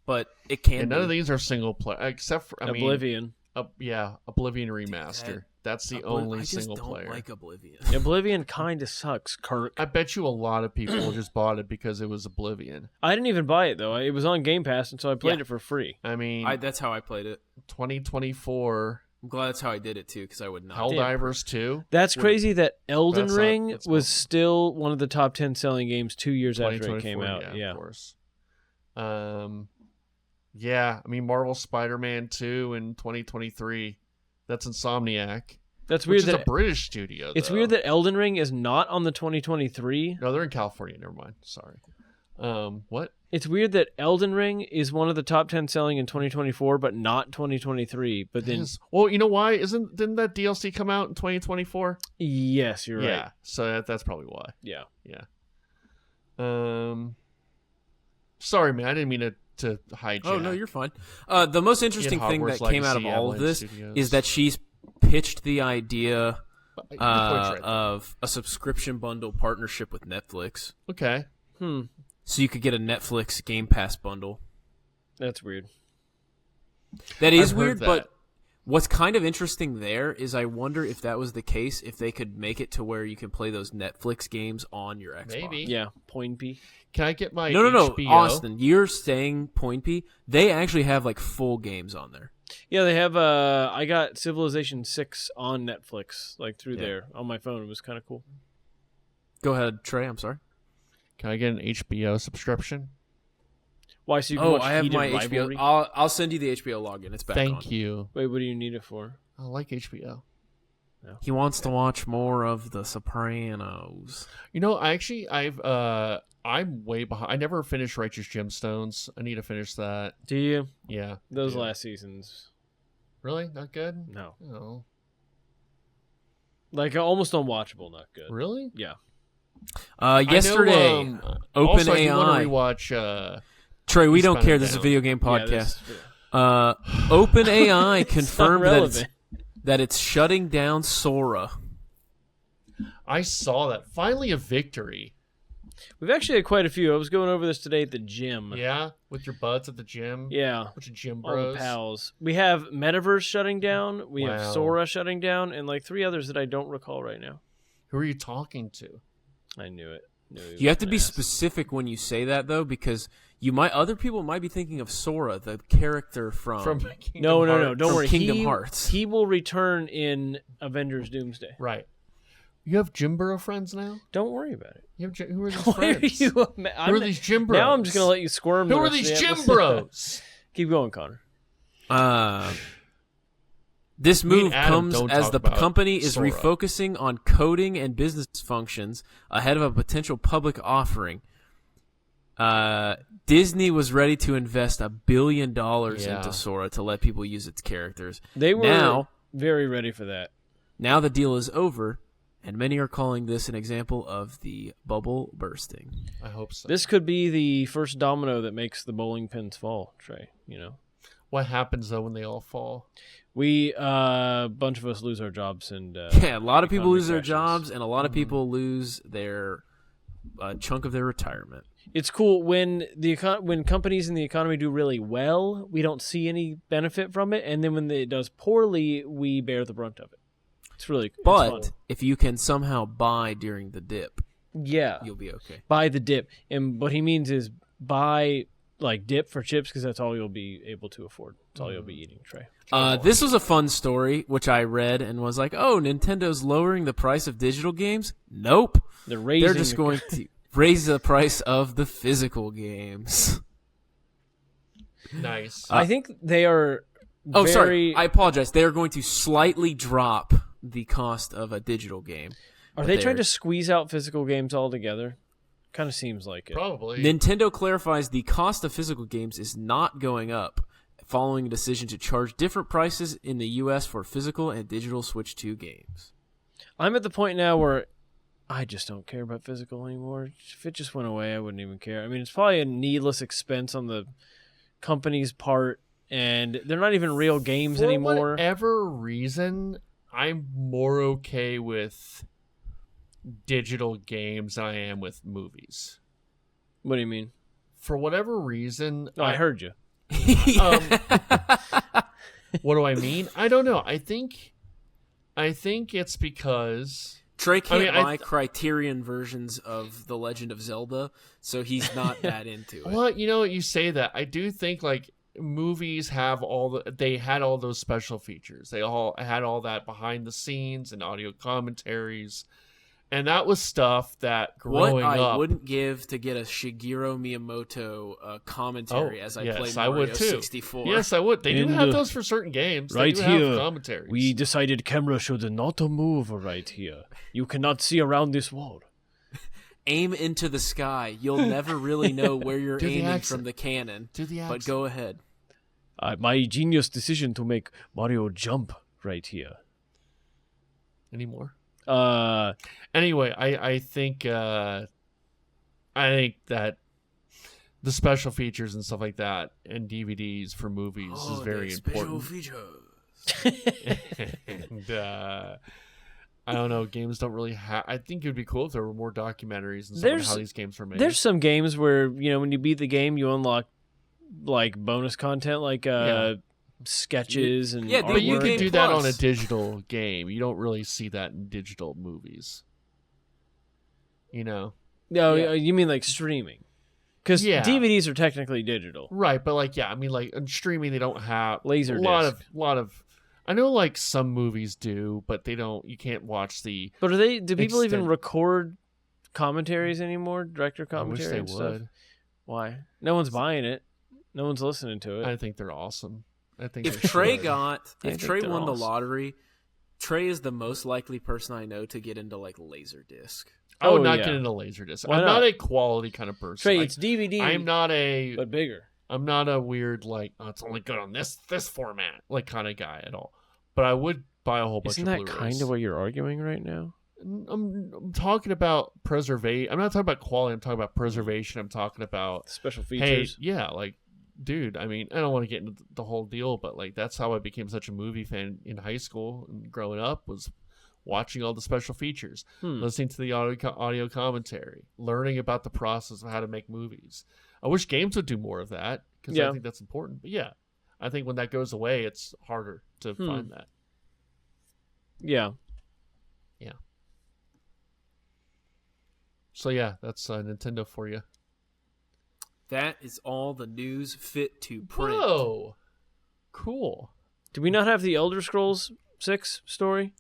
But it can And none be. of these are single player, except for, Oblivion. Oblivion Remaster. That's the only I just single don't player. like Oblivion. Oblivion kind of sucks, Kirk. I bet you a lot of people just bought it because it was Oblivion. I didn't even buy it though. It was on Game Pass, and so I played Yeah. it for free. I mean, That's how I played it. 2024, I'm glad that's how I did it too, because I would not. Helldivers 2, That's crazy that Elden That's not- Ring that's was not- still one of the top 10 selling games 2 years after it came 2024, out. Yeah. of course. Yeah, I mean, Marvel Spider-Man 2 in 2023. That's Insomniac. That's Which weird is that a British studio. it's though. weird that Elden Ring is not on the 2023. No, they're in California. Never mind. Sorry. What? It's weird that Elden Ring is one of the top 10 selling in 2024, but not 2023. But then, Well, you know why? Didn't that DLC come out in 2024? yes, you're Yeah. right. So that's probably why. Yeah. Yeah. Sorry, man. I didn't mean to hijack. Oh no, you're fine. The most interesting thing Hogwarts that came out of Legacy, all of Avalanche this Studios. is that she's pitched the idea Your point's right there. of a subscription bundle partnership with Netflix, Okay. so you could get a Netflix Game Pass bundle. That's weird. That is I've heard weird, that. but what's kind of interesting there is I wonder if that was the case, if they could make it to where you can play those Netflix games on your Xbox. Maybe. Yeah. Point P. Can I get my No, HBO? Austin, you're saying Point P. They actually have like full games on there. Yeah, they have. I got Civilization 6 on Netflix, like through Yeah. there on my phone. It was kind of cool. Go ahead, Trey. I'm sorry. Can I get an HBO subscription? Why? So you can Oh, watch I have Heated my Rivalry? HBO. I'll send you the HBO login. It's back on. Thank you. Wait, what do you need it for? I like HBO. He wants to watch more of The Sopranos. You know, I'm way behind. I never finished Righteous Gemstones. I need to finish that. Do you? Yeah. Those last seasons. Really? Not good? No. Oh. Like almost unwatchable, not good. Really? Yeah. Yesterday, also, I do want OpenAI. to rewatch. Trey, we don't Eastbound care. and This is a Down. video game Yeah, podcast. this- OpenAI confirmed relevant. that it's shutting down Sora. I saw that. Finally, a victory. We've actually had quite a few. I was going over this today at the gym. Yeah, with your buds at the gym. Yeah. Bunch of gym All bros. the pals. We have Metaverse shutting down. We have Wow. Sora shutting down, and like 3 others that I don't recall right now. Who are you talking to? I knew it. You have to be specific when you say that, though, because other people might be thinking of Sora, the character from Kingdom No, Hearts. don't From worry. Kingdom Hearts. He will return in Avengers Doomsday. Right. You have gym bro friends now? Don't worry about it. You have who are these Why are friends? you? Who are these gym bros? Now I'm just gonna let you squirm. Who the are rest of these the gym episode. bros? Keep going, Connor. This Me and move Adam comes don't as talk the about company is Sora. refocusing on coding and business functions ahead of a potential public offering. Disney was ready to invest $1 billion into Sora to let people use its characters. They were now very ready for that. the deal is over, and many are calling this an example of the bubble bursting. I hope so. This could be the first domino that makes the bowling pins fall, Trey. You know, What happens though when they all fall? we a bunch of us lose our jobs, and Yeah, a lot of people economy lose their crashes. jobs, and a lot of people lose their chunk of their retirement. It's cool when when companies in the economy do really well, we don't see any benefit from it, and then when it does poorly, we bear the brunt of it. It's really But it's fun. if you can somehow buy during the dip, Yeah, you'll be okay. buy the dip, and what he means is buy like dip for chips because that's all you'll be able to afford. That's all you'll be eating, Trey. This was a fun story, which I read and was like, oh, Nintendo's lowering the price of digital games? Nope. They're raising. They're just going to raise the price of the physical games. Nice. I think they are. Oh, very, sorry. I apologize. They are going to slightly drop the cost of a digital game. Are they trying to squeeze out physical games altogether? Kind of seems like it. Probably. Nintendo clarifies the cost of physical games is not going up, following a decision to charge different prices in the U.S. for physical and digital Switch 2 games. I'm at the point now where I just don't care about physical anymore. If it just went away, I wouldn't even care. I mean, it's probably a needless expense on the company's part, and they're not even real games For anymore. whatever reason, I'm more okay with digital games than I am with movies. What do you mean? For whatever reason, No, I heard you. What do I mean? I don't know. I think it's because Trey can't I buy Criterion versions of The Legend of Zelda, so he's not that into it. well, you know, you say that. I do think like movies have they had all those special features. They all had all that behind the scenes and audio commentaries. And that was stuff that growing what I up wouldn't give to get a Shigeru Miyamoto commentary as I play yes, Mario I would too. 64. Yes, I would. They do In have the- those for certain games. Right they do here, have commentaries. we decided camera should not move right here. You cannot see around this wall. Aim into the sky. You'll never really know where you're Do the aiming accent. from the cannon. Do the But accent. go ahead. My genius decision to make Mario jump right here. Anymore? Uh, Anyway, I think that the special features and stuff like that and DVDs for movies is very important. And I don't know, games don't really have. I think it would be cool if there were more documentaries and stuff on There's- how these games were made. there's some games where, you know, when you beat the game, you unlock like bonus content, like sketches and Yeah, but you artwork. can Game do that on a Plus. digital game. You don't really see that in digital movies. You know. No, Yeah. you mean like streaming? Because Yeah. DVDs are technically digital. Right, but like I mean like on streaming they don't have Laser a lot of I know like some movies do, but they don't you can't watch the But do people even Extend- record commentaries anymore? Director I wish commentary they and stuff? would. Why? No one's buying it. No one's listening to it. I think they're awesome. I think If they Trey should. I if think Trey they're won the awesome. lottery, Trey is the most likely person I know to get into like Laserdisc. I would Oh, not yeah. get into Laserdisc. Why I'm not? not a quality kind of person. Trey, Like, it's DVD. I'm not a. but bigger. I'm not a weird like. Oh, it's only good on this format like kind of guy at all. But I would buy a whole bunch Isn't of that Blu-rays. kind of what you're arguing right now? I'm talking about preservation. I'm not talking about quality. I'm talking about preservation. I'm talking about Special hey, features. yeah, like, dude. I mean, I don't want to get into the whole deal, but like that's how I became such a movie fan in high school and growing up was watching all the special features, listening to the audio commentary, learning about the process of how to make movies. I wish games would do more of that because I Yeah. think that's important. But yeah, I think when that goes away, it's harder to find that. Yeah. So yeah, that's Nintendo for you. That is all the news fit to print. Whoa, cool. Do we not have the Elder Scrolls 6 story?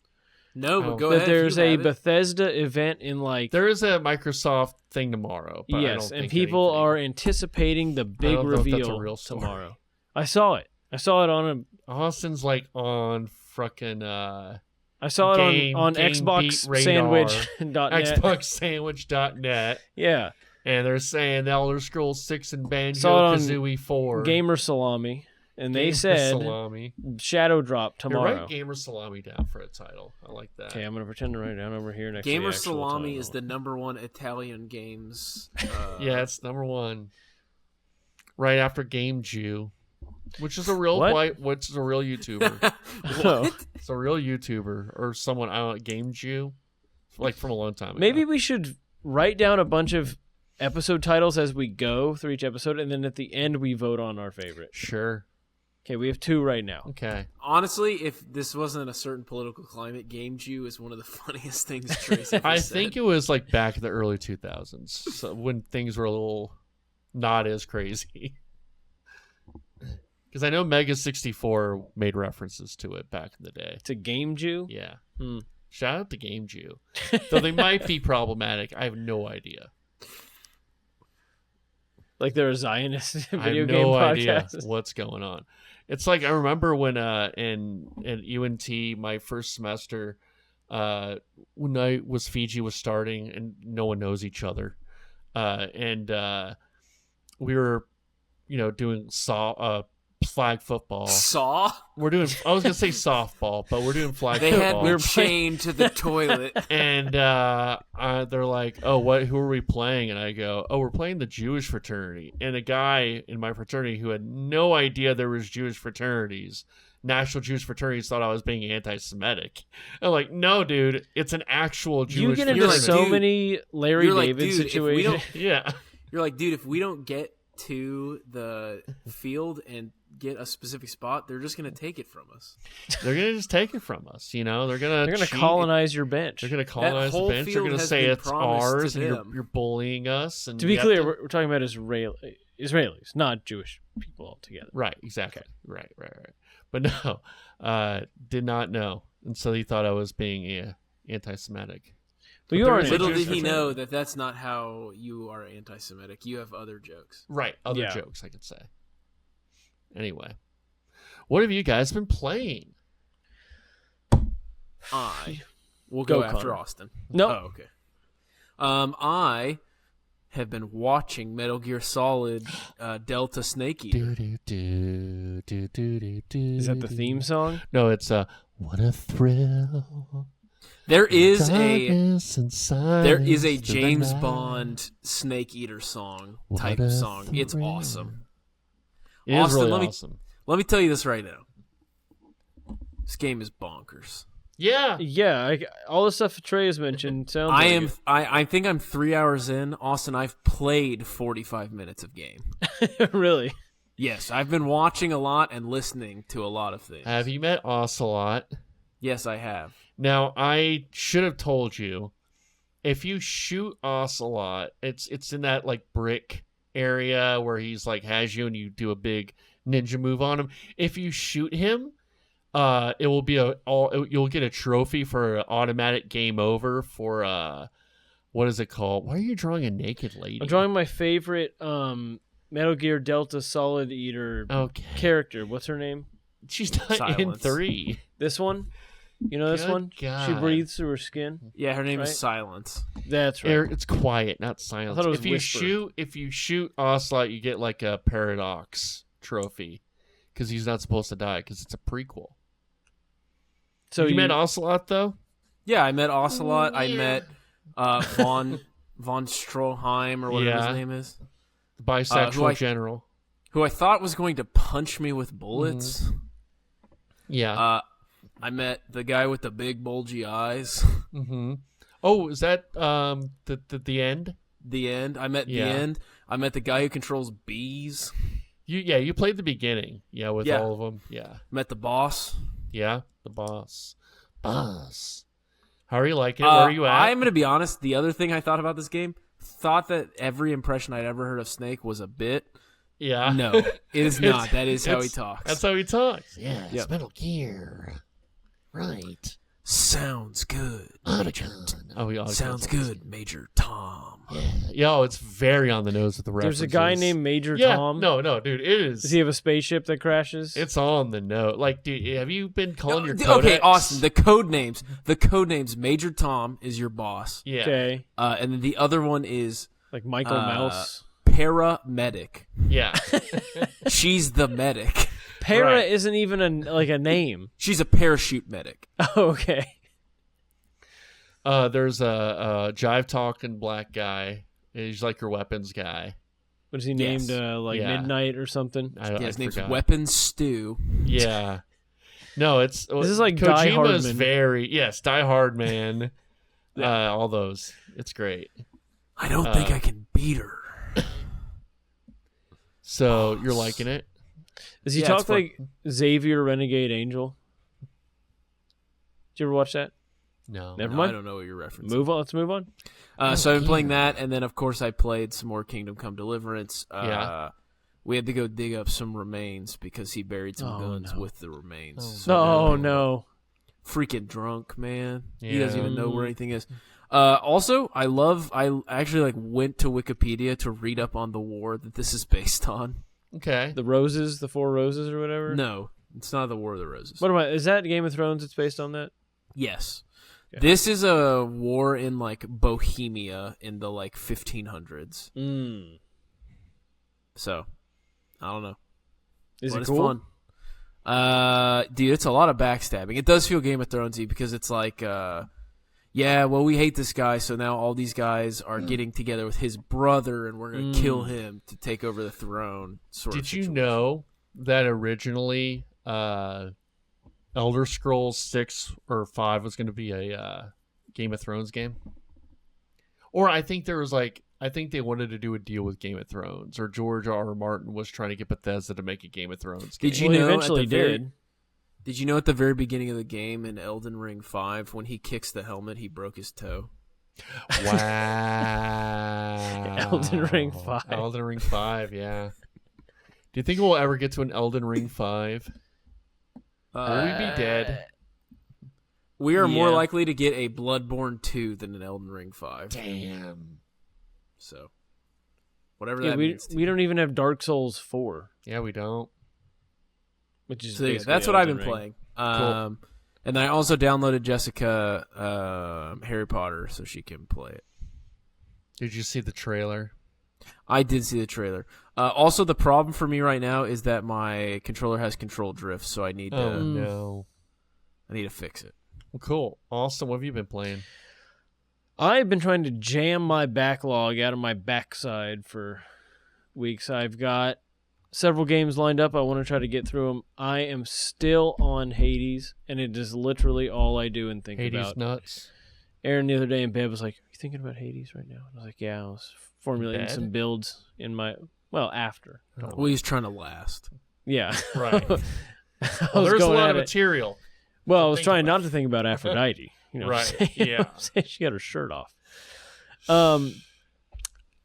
No, but Oh. go That ahead. there's if you a have it. Bethesda event in like There is a Microsoft thing tomorrow. But I yes, don't and think people anything- are anticipating the big don't know if that's a reveal real story. tomorrow. I saw it. I saw it on Austin's like on frickin' I saw it Game on Beat Xbox Radar, Sandwich.net. XboxSandwich.net, Yeah. and they're saying Elder Scrolls 6 and Saw it Banjo on Kazooie 4. Gamer Salami, and they Gamer said Salami. Shadow Drop Here, tomorrow. write Gamer Salami down for a title. I like that. Okay, I'm gonna pretend to write it down over here next. Gamer to the actual Salami title. is the #1 Italian games. Yeah, it's number one. Right after Game Jew, which is a real What? which is a real YouTuber. Oh. It's a real YouTuber or someone I don't know, Game Jew, like from a long time ago. Maybe we should write down a bunch of episode titles as we go through each episode, and then at the end we vote on our favorite. Sure. Okay, we have 2 right now. Okay. Honestly, if this wasn't a certain political climate, Game Jew is one of the funniest things Trace ever I said. think it was like back in the early 2000s, so when things were a little not as crazy. Because I know Mega 64 made references to it back in the day. To Game Jew? Yeah. Hmm. Shout out to Game Jew. Though they might be problematic. I have no idea. Like they're a Zionist I video have game no idea podcast. what's going on. It's like I remember when in UNT my first semester when Fiji was starting and no one knows each other. And we were doing flag football. Saw? We're doing I was going to say softball, but we're doing flag They football. had me chained to the toilet. And they're like, "Oh, who are we playing?" And I go, "Oh, we're playing the Jewish fraternity." And a guy in my fraternity who had no idea there was Jewish fraternities, national Jewish fraternities, thought I was being anti-Semitic. I'm like, "No, dude, it's an actual Jewish You get into fraternity." so dude, many Larry you're like, David dude, if we situations. don't- Yeah, You're like, dude, if we don't get to the field and get a specific spot, they're just going to take it from us. they're gonna just take it from us. They're gonna They're cheat. colonize your bench. They're gonna colonize the whole bench. They're field gonna has say been it's promised to ours, and them. you're bullying us. And To be you have clear, we're talking about Israelis, not Jewish people altogether. Right, exactly. Right. But no, did not know. And so he thought I was being anti-Semitic. But you there are is an a Little Jewish did he fraternity. know that that's not how you are anti-Semitic. You have other jokes. Right, other Yeah. jokes, I could say. Anyway, what have you guys been playing? We'll Go, go after Connor. Austin. No. Oh, okay. I have been watching Metal Gear Solid Delta Snake Eater. Is that the theme song? No, it's what a thrill. There is Darkness and there is a silence through the James night. Bond Snake Eater song type What a song. It's thrill. awesome. It is Austin, really let me- awesome. Let me tell you this right now. This game is bonkers. Yeah. Yeah, all the stuff Trey has mentioned sounds. I think I'm 3 hours in. Austin, I've played 45 minutes of game. really. Yes, I've been watching a lot and listening to a lot of things. Have you met Ocelot? Yes, I have. Now, I should have told you, if you shoot Ocelot, it's in that like brick area where he's like has you and you do a big ninja move on him. If you shoot him, it will be you'll get a trophy for an automatic game over for what is it called? Why are you drawing a naked lady? I'm drawing my favorite Metal Gear Delta Solid Eater Okay. character. What's her name? She's not in Silence. 3. This one? You know this Good one? God. She breathes through her skin. Yeah, her name Right? is Silence. That's right. It's quiet, not silent. I thought it was if you shoot Ocelot, you get like a paradox trophy because he's not supposed to die because it's a prequel. So you met Ocelot though? Yeah, I met Ocelot. I met von Stroheim or whatever his name is. The bisexual general. Who I thought was going to punch me with bullets. Mm-hmm. Yeah. I met the guy with the big bulgy eyes. Mm-hmm. Oh, is that the end? The end. I met the end. I met the guy who controls bees. You played the beginning. Yeah, with all of them. Yeah. Met the boss. Yeah, the boss. Boss. How are you liking it? Where are you at? I'm going to be honest. The other thing I thought about this game, thought that every impression I'd ever heard of Snake was a bit. Yeah. No, it is not. That is how he talks. That's how he talks. Yeah, it's Metal Gear. Right. Sounds good. Sounds good, Major Tom. Yeah. Yo, it's very on the nose with the references. There's a guy named Major Tom. No, dude, it is. Does he have a spaceship that crashes? It's on the nose. Like, dude, have you been calling your codex? Okay, Austin, the code names Major Tom is your boss. Yeah. Okay. And then the other one is Like Michael Mouse. Paramedic. Yeah. She's the medic. Para Right. isn't even a name. She's a parachute medic. Oh, okay. There's a jive talking black guy. He's like your weapons guy. What is he Yes. named? Like Yeah. Midnight or something? Yeah, his name's forgot. Weapons Stew. Yeah. No, it's This is like Die Kojima's Hardman. Die Hard Man. All those. It's great. I don't think I can beat her. So you're liking it? Does he Yeah, talk it's fun. like Xavier Renegade Angel? Did you ever watch that? No. Never No, mind. I don't know what you're referencing. Move on. Let's move on. So I've been playing that, and then of course I played some more Kingdom Come Deliverance. Yeah. We had to go dig up some remains because he buried some Oh, guns no. with the remains. Oh, So No, now- no. freaking drunk, man. He Yeah. doesn't even know where anything is. Also, I actually went to Wikipedia to read up on the war that this is based on. Okay. The Roses, the Four Roses or whatever? No, it's not the War of the Roses. What am I? Is that Game of Thrones? It's based on that? Yes. Okay. This is a war in Bohemia in the 1500s. Mm. So, I don't know. Is But it it's cool? fun. Dude, it's a lot of backstabbing. It does feel Game of Thronesy because it's we hate this guy, so now all these guys are getting together with his brother, and we're going to kill him to take over the throne. Did you know that originally Elder Scrolls 6 or 5 was going to be a Game of Thrones game? Or I think they wanted to do a deal with Game of Thrones, or George R.R. Martin was trying to get Bethesda to make a Game of Thrones game. Did you Well, he know eventually did. Did you know at the very beginning of the game in Elden Ring 5, when he kicks the helmet, he broke his toe? Wow. Elden Ring 5. Elden Ring 5, yeah. Do you think we'll ever get to an Elden Ring 5? Will we be dead? We are more Yeah. likely to get a Bloodborne 2 than an Elden Ring 5. Damn. So, whatever Yeah, that we means. don't even have Dark Souls 4, Yeah, we don't. which is So yeah, basically that's what I've been Elden Ring. playing. And I also downloaded Jessica Harry Potter so she can play it. Did you see the trailer? I did see the trailer. Also, the problem for me right now is that my controller has control drift, so I need Oh, to no. fix it. Well, cool. Austin, what have you been playing? I've been trying to jam my backlog out of my backside for weeks. I've got several games lined up. I want to try to get through them. I am still on Hades, and it is literally all I do and think Hades about. nuts. Aaron the other day in bed was like, "Are you thinking about Hades right now?" And I was like, "Yeah, I was formulating Bed? some builds in my after." Well, he's trying to last. Yeah, Right. I Well, was there's a going lot at of it. material. Well, I was think trying about. not to think about Aphrodite. You know, Right, you know yeah. what I'm saying? She got her shirt off.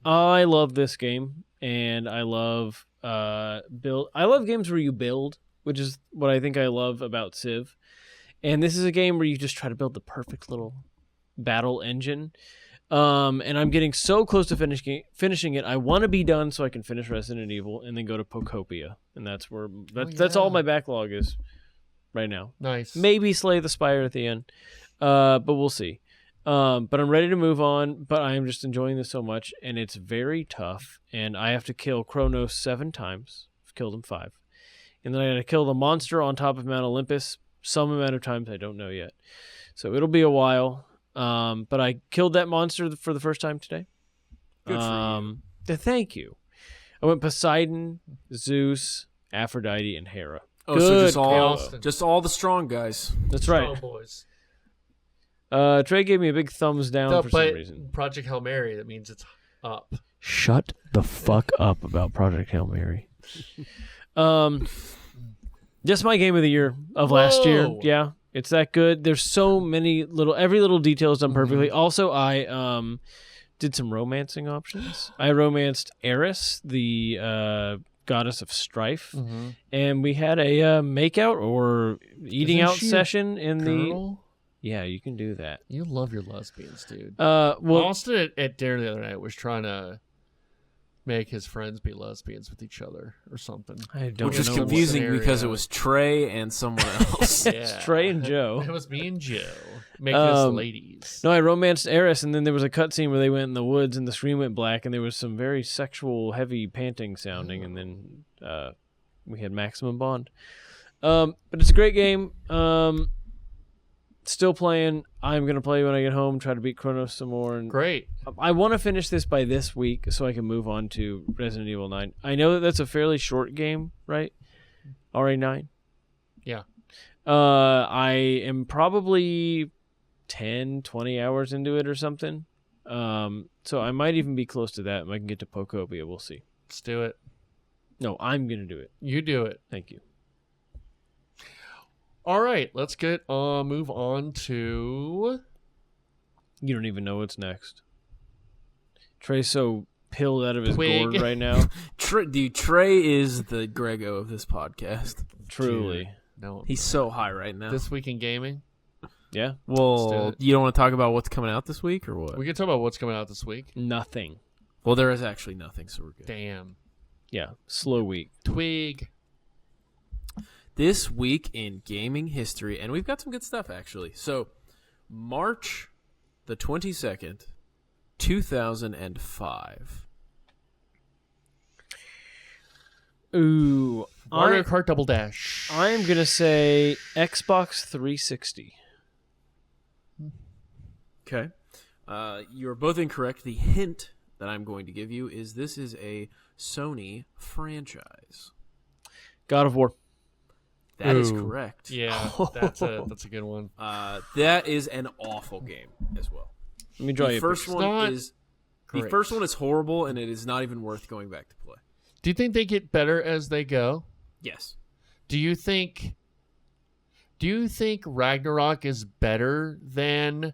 I love this game, and I love build. I love games where you build, which is what I think I love about Civ. And this is a game where you just try to build the perfect little battle engine. And I'm getting so close to finishing it. I want to be done so I can finish Resident Evil and then go to Pocopia, and that's all my backlog is right now. Nice. Maybe slay the spire at the end, but we'll see. But I'm ready to move on, but I am just enjoying this so much, and it's very tough, and I have to kill Kronos 7 times. I've killed him 5. And then I got to kill the monster on top of Mount Olympus some amount of times, I don't know yet. So it'll be a while, but I killed that monster for the first time today. Good for you. Thank you. I went Poseidon, Zeus, Aphrodite, and Hera. Oh, Good so combo. just all the strong guys. That's right. Oh, boys. Trey gave me a big thumbs down for some reason. Project Hail Mary, that means it's up. Shut the fuck up about Project Hail Mary. Just my game of the year of last year. Whoa. Yeah, it's that good. There's so many every little detail is done perfectly. Also, I did some romancing options. I romanced Eris, the goddess of strife, and we had a makeout or eating Isn't out she a session in the. Girl? Yeah, you can do that. You love your lesbians, dude. Well, Austin at dinner the other night was trying to make his friends be lesbians with each other or something. I don't Which is know. confusing scenario. because it was Trey and someone else. Yeah. Trey and Joe. It was me and Joe making us ladies. No, I romanced Eris, and then there was a cutscene where they went in the woods, and the screen went black, and there was some very sexual, heavy panting sounding, and then we had maximum bond. But it's a great game. Still playing. I'm gonna play when I get home. Try to beat Chronos some more. And Great. I want to finish this by this week so I can move on to Resident Evil 9. I know that that's a fairly short game, right? RA9. Yeah. I am probably 10, 20 hours into it or something. So I might even be close to that. I can get to Pocopia. We'll see. Let's do it. No, I'm going to do it. You do it. Thank you. All right. Let's move on to... You don't even know what's next. Trey's so pilled out of his Twig. gourd right now. Trey is the Grego of this podcast. Truly. No. He's so high right now. This week in gaming? Yeah? Let's do Well, it. you don't want to talk about what's coming out this week or what? We can talk about what's coming out this week. Nothing. Well, there is actually nothing, so we're good. Damn. Yeah. Slow week. Twig. This week in gaming history, and we've got some good stuff actually. So, March the 22nd, 2005. Ooh. Mario Kart Double Dash. I'm going to say Xbox 360. Okay. You're both incorrect. The hint that I'm going to give you is this is a Sony franchise. God of War. That is Ooh. correct. Yeah, that's a good one. That is an awful game as well. Let me draw you The a first picture. not one is the great. first one is horrible, and it is not even worth going back to play. Do you think they get better as they go? Yes. Do you think Ragnarok is better than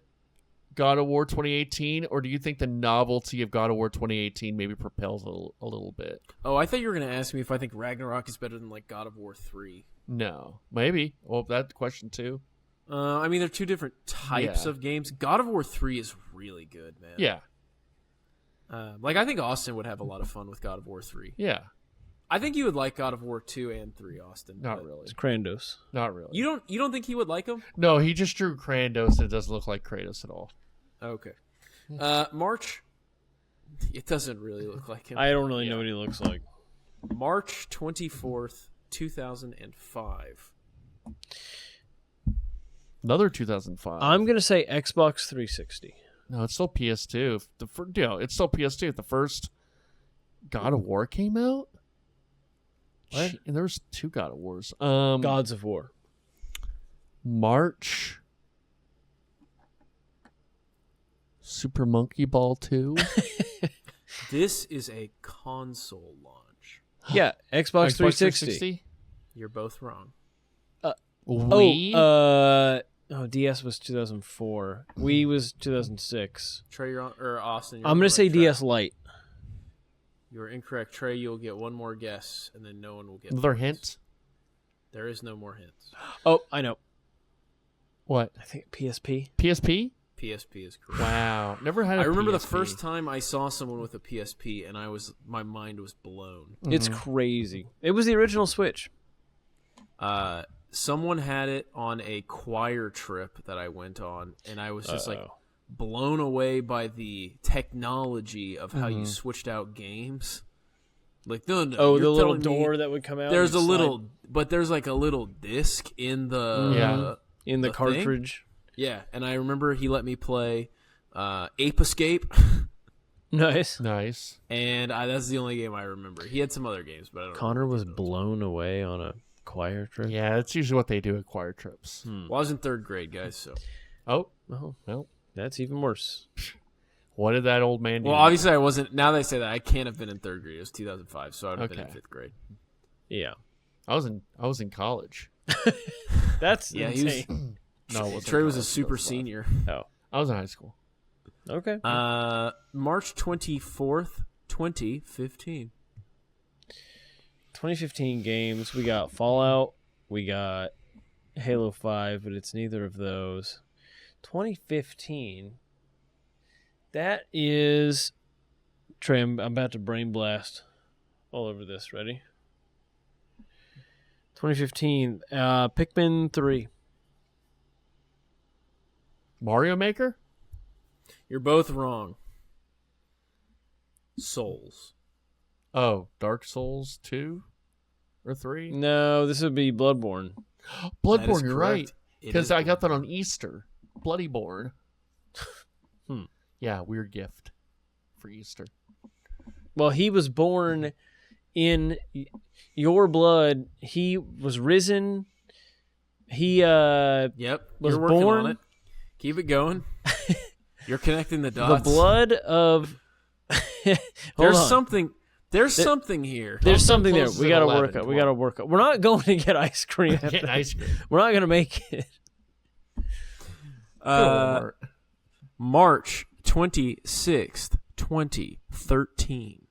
God of War 2018, or do you think the novelty of God of War 2018 maybe propels a little bit? Oh, I thought you were going to ask me if I think Ragnarok is better than like God of War 3. No, maybe. Well, that's question too. I mean, they're two different types Yeah. of games. God of War 3 is really good, man. Yeah, I think Austin would have a lot of fun with God of War 3. yeah. I think you would like God of War 2 and 3, Austin. Not but really. It's Krandos. Not really. You don't think he would like them? No, he just drew Kratos, and it doesn't look like Kratos at all. Okay. March. It doesn't really look like him. I don't really know what he looks like. March 24th, 2005. Another 2005. I'm going to say Xbox 360. No, it's still PS2. It's still PS2. The first God of War came out. What? And there was 2 God of Wars. Gods of War. March. Super Monkey Ball 2. This is a console launch. Yeah, Xbox 360. You're both wrong. Wii. DS was 2004. Wii was 2006. Trey, you're on, or Austin. You're I'm on going the to say right track. DS Lite. You're incorrect. Trey, you'll get one more guess, and then no one will get Another points. hint. There is no more hints. Oh, I know. What? I think PSP. PSP? PSP is correct. Wow. Never had a I remember the PSP. first time I saw someone with a PSP, and my mind was blown. It's crazy. It was the original Switch. someone had it on a choir trip that I went on, and I was just like blown away by the technology of how you switched out games. Like, no, Oh, you're the little telling me door that would come out. There's a and little, but there's like a little disc in the in the thing. cartridge. Yeah, and I remember he let me play Ape Escape, Nice. Nice. and that's the only game I remember. He had some other games, but I don't. Connor was remember those. blown away on a choir trip. Yeah, that's usually what they do at choir trips. Well, I was in 3rd grade, guys. So, Oh, Oh, well. that's even worse. What did that old man do? well, obviously I wasn't. Now that I say that, I can't have been in 3rd grade. It was 2005, so I'd have been in Okay. 5th grade. Yeah. I was in college. That's Yeah, he was. insane. No, it wasn't Trey was a college, super 2005. senior. Oh, I was in high school. okay. March 24th, 2015. 2015 games. We got Fallout. We got Halo 5, but it's neither of those. 2015. That is... Trey, I'm about to brain blast all over this. Ready? 2015. Pikmin 3. Mario Maker? You're both wrong. Souls. Oh, Dark Souls 2 or 3? No, this would be Bloodborne. That is Bloodborne, you're right. correct. It Because is I got that on Easter. Bloodyborn. Hmm. Yeah, weird gift for Easter. Well, he was born in your blood. He was risen. He Yep. was You're working born- on it. Keep it going. You're connecting the the dots. blood of Hold There's on. something. There's something here. There's Something something there. closes We at gotta 11, work. We 12. gotta work. We're not going to get ice cream. Get ice cream. We're not gonna make it. Uh, March 26th, 2013.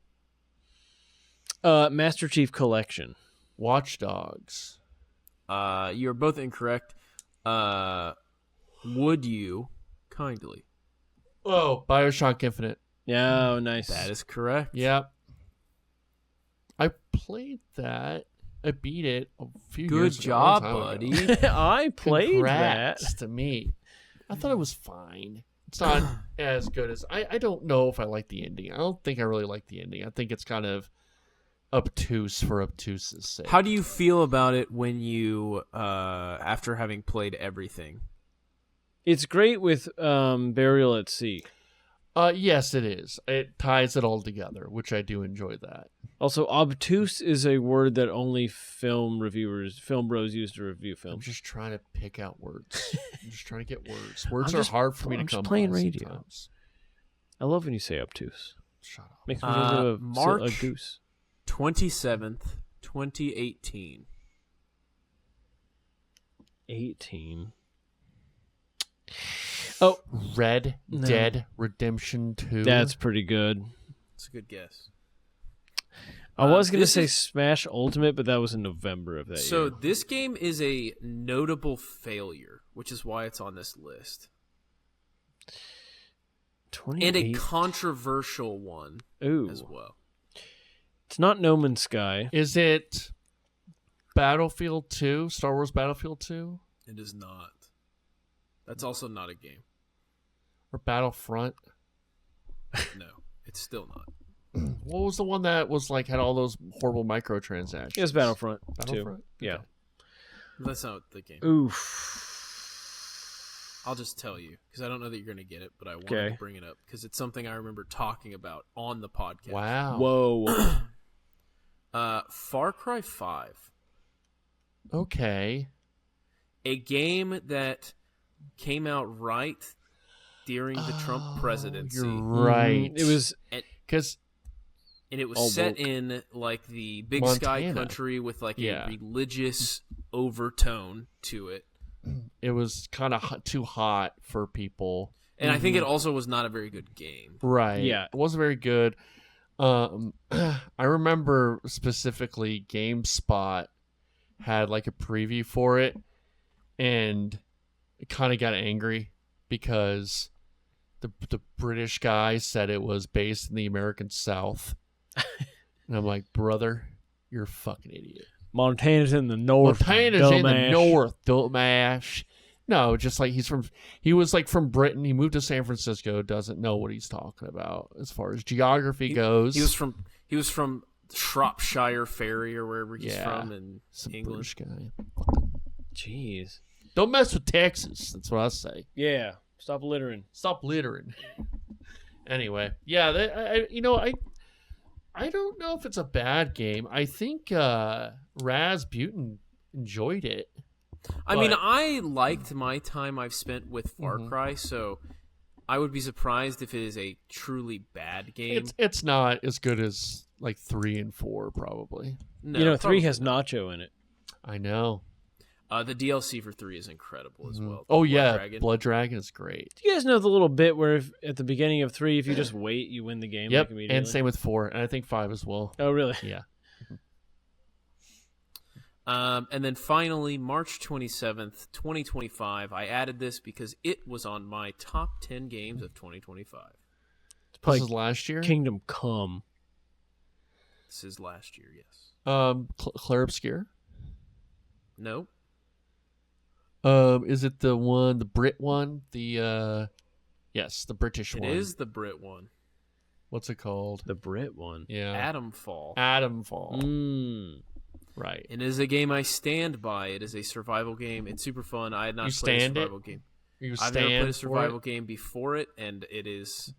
Master Chief Collection. Watch Dogs. You're both incorrect. Would you kindly? Oh, Bioshock Infinite. Yeah, oh, nice. That is correct. Yep. I played that. I beat it a few Good years ago. job, a long time ago. buddy. I played Congrats that. to me. I thought it was fine. It's not as good as I don't know if I like the ending. I don't think I really like the ending. I think it's kind of obtuse for obtuse's sake. How do you feel about it when you, after having played everything? It's great with Burial at Sea. Yes, it is. It ties it all together, which I do enjoy that. Also, obtuse is a word that only film bros use to review I'm films. just trying to pick out words. I'm just trying to get words. Words I'm are just- hard for me I'm to just come playing by radio. sometimes. I love when you say obtuse. Shut up. Makes me think of a March. goose. 27th, 2018. 18. Oh, Red No. Dead Redemption 2. that's pretty good. That's a good guess. I was going to this say is- Smash Ultimate, but that was in November of that So year. this game is a notable failure, which is why it's on this list. And a 28. controversial one Ooh. as well. It's not No Man's Sky. Is it Battlefield 2? Star Wars Battlefield 2? It is not. That's also not a game. Or Battlefront? No, it's still not. What was the one that was like had all those horrible microtransactions? It was Battlefront 2. Battlefront? Yeah. Okay. That's not the game. Oof. I'll just tell you because I don't know that you're going to get it, but I wanted Okay. to bring it up because it's something I remember talking about on the podcast. Wow. Whoa. Far Cry 5, Okay. a game that came out right during the Trump presidency. You're right. It was because And it was All set woke. in like the big sky Montana. country with like Yeah. a religious overtone to it. it was kind of too hot for people. And I think it also was not a very good game. Right. Yeah. It wasn't very good. I remember specifically GameSpot had like a preview for it, and it kind of got angry because the British guy said it was based in the American South. And I'm like, brother, you're a fucking idiot. Montana's in the north. Montana's in the dumbass. north, dumbass. No, just like he was like from Britain. He moved to San Francisco. Doesn't know what he's talking about as far as geography goes. He was from Shropshire Ferry or wherever he's from in England. British guy. Jeez. Don't mess with Texas. That's what I say. Yeah. Stop littering. Stop littering. Anyway, yeah, I don't know if it's a bad game. I think Rasputin enjoyed it. I mean, I liked my time I've spent with Far Cry, so I would be surprised if it is a truly bad game. It's not as good as like 3 and 4, probably. No, 3 has Nacho in it. I know. The DLC for 3 is incredible as well. Oh, Blood Dragon is great. Do you guys know the little bit where at the beginning of 3, if you just wait, you win the game? Yep, like, immediately? and same with 4, and I think 5 as well. Oh, really? Yeah. And then finally, March 27th, 2025, I added this because it was on my top 10 games of 2025. This is last year? Kingdom Come. This is last year, yes. Claire Obscure? No. Is it the Brit one? Yes, the British one. It is the Brit one. What's it called? The Brit one. Yeah. Adamfall. Right. It is a game I stand by. It is a survival game. It's super fun. I had not played a survival game. I've never played a survival game before it, and it's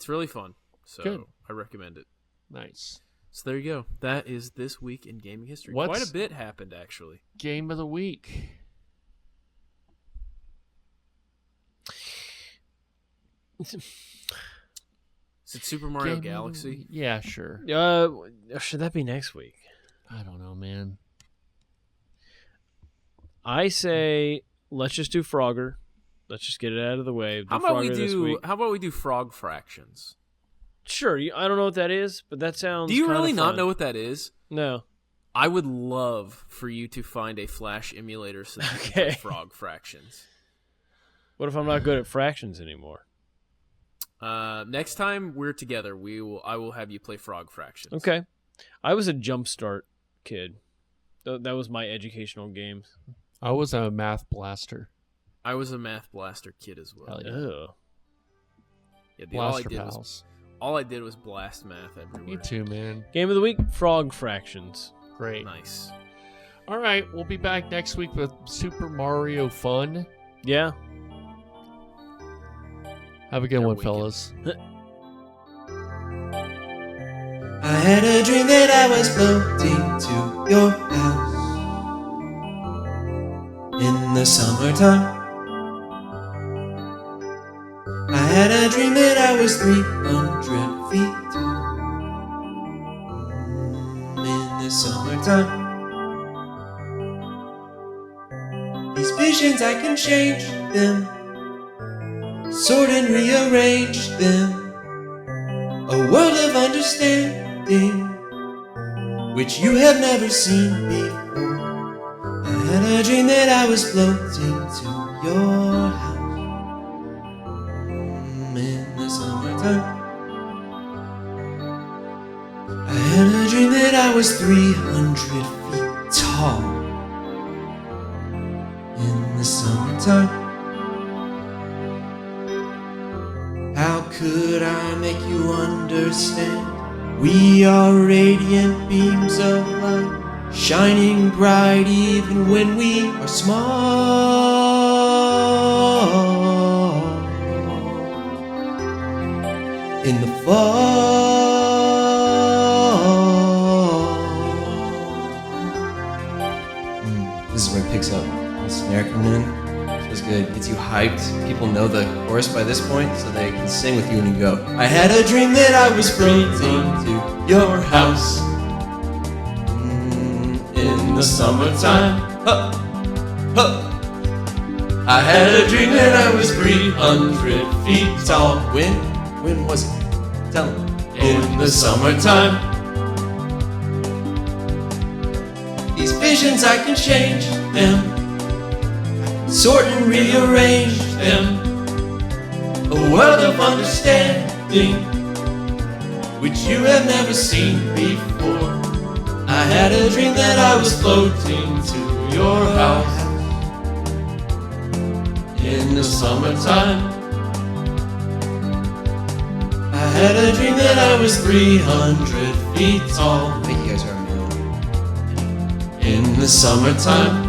really fun. So Good. I recommend it. Nice. So there you go. That is this week in gaming history. Quite a bit happened, actually. Game of the week. Is it Super Mario Galaxy? Yeah, sure. Should that be next week? I don't know, man. I say let's just do Frogger. Let's just get it out of the way. How about we do Frog Fractions? Sure. I don't know what that is, but that sounds. Do you kinda really not fun. know what that is? No. I would love for you to find a Flash emulator so that you can play Frog Fractions. What if I'm not good at fractions anymore? Next time we're together, I will have you play Frog Fractions. Okay. I was a Jumpstart kid. That was my educational games. I was a Math Blaster. I was a Math Blaster kid as well. Ugh. Yeah, all I did was blast math everywhere. Me too, man. Game of the week, Frog Fractions. Great. Nice. All right, we'll be back next week with Super Mario Fun. Yeah. Have a good one, fellas. I had a dream that I was floating to your house in the summertime. I had a dream that I was 300 feet tall in the summertime. These visions, I can change them, sort and rearrange them. A world of understanding, which you have never seen before. I had a dream that I was floating to your house in the summertime. I had a dream that I was 300 feet tall in the summertime. How could I make you understand? We are radiant beams of light, shining bright even when we are small. In the fall. This is where it picks up. The snare coming in. Feels good, gets you hyped. People know the chorus by this point, so they can sing with you when you go. I had a dream that I was floating to your house in the summertime. Huh. Huh. I had a dream that I was 300 feet tall. When was it? Tell me. In the summertime. These visions, I can change them, sort and rearrange them. A world of understanding, which you have never seen before. I had a dream that I was floating to your house in the summertime. I had a dream that I was 300 feet tall. I think you guys are on. In the summertime.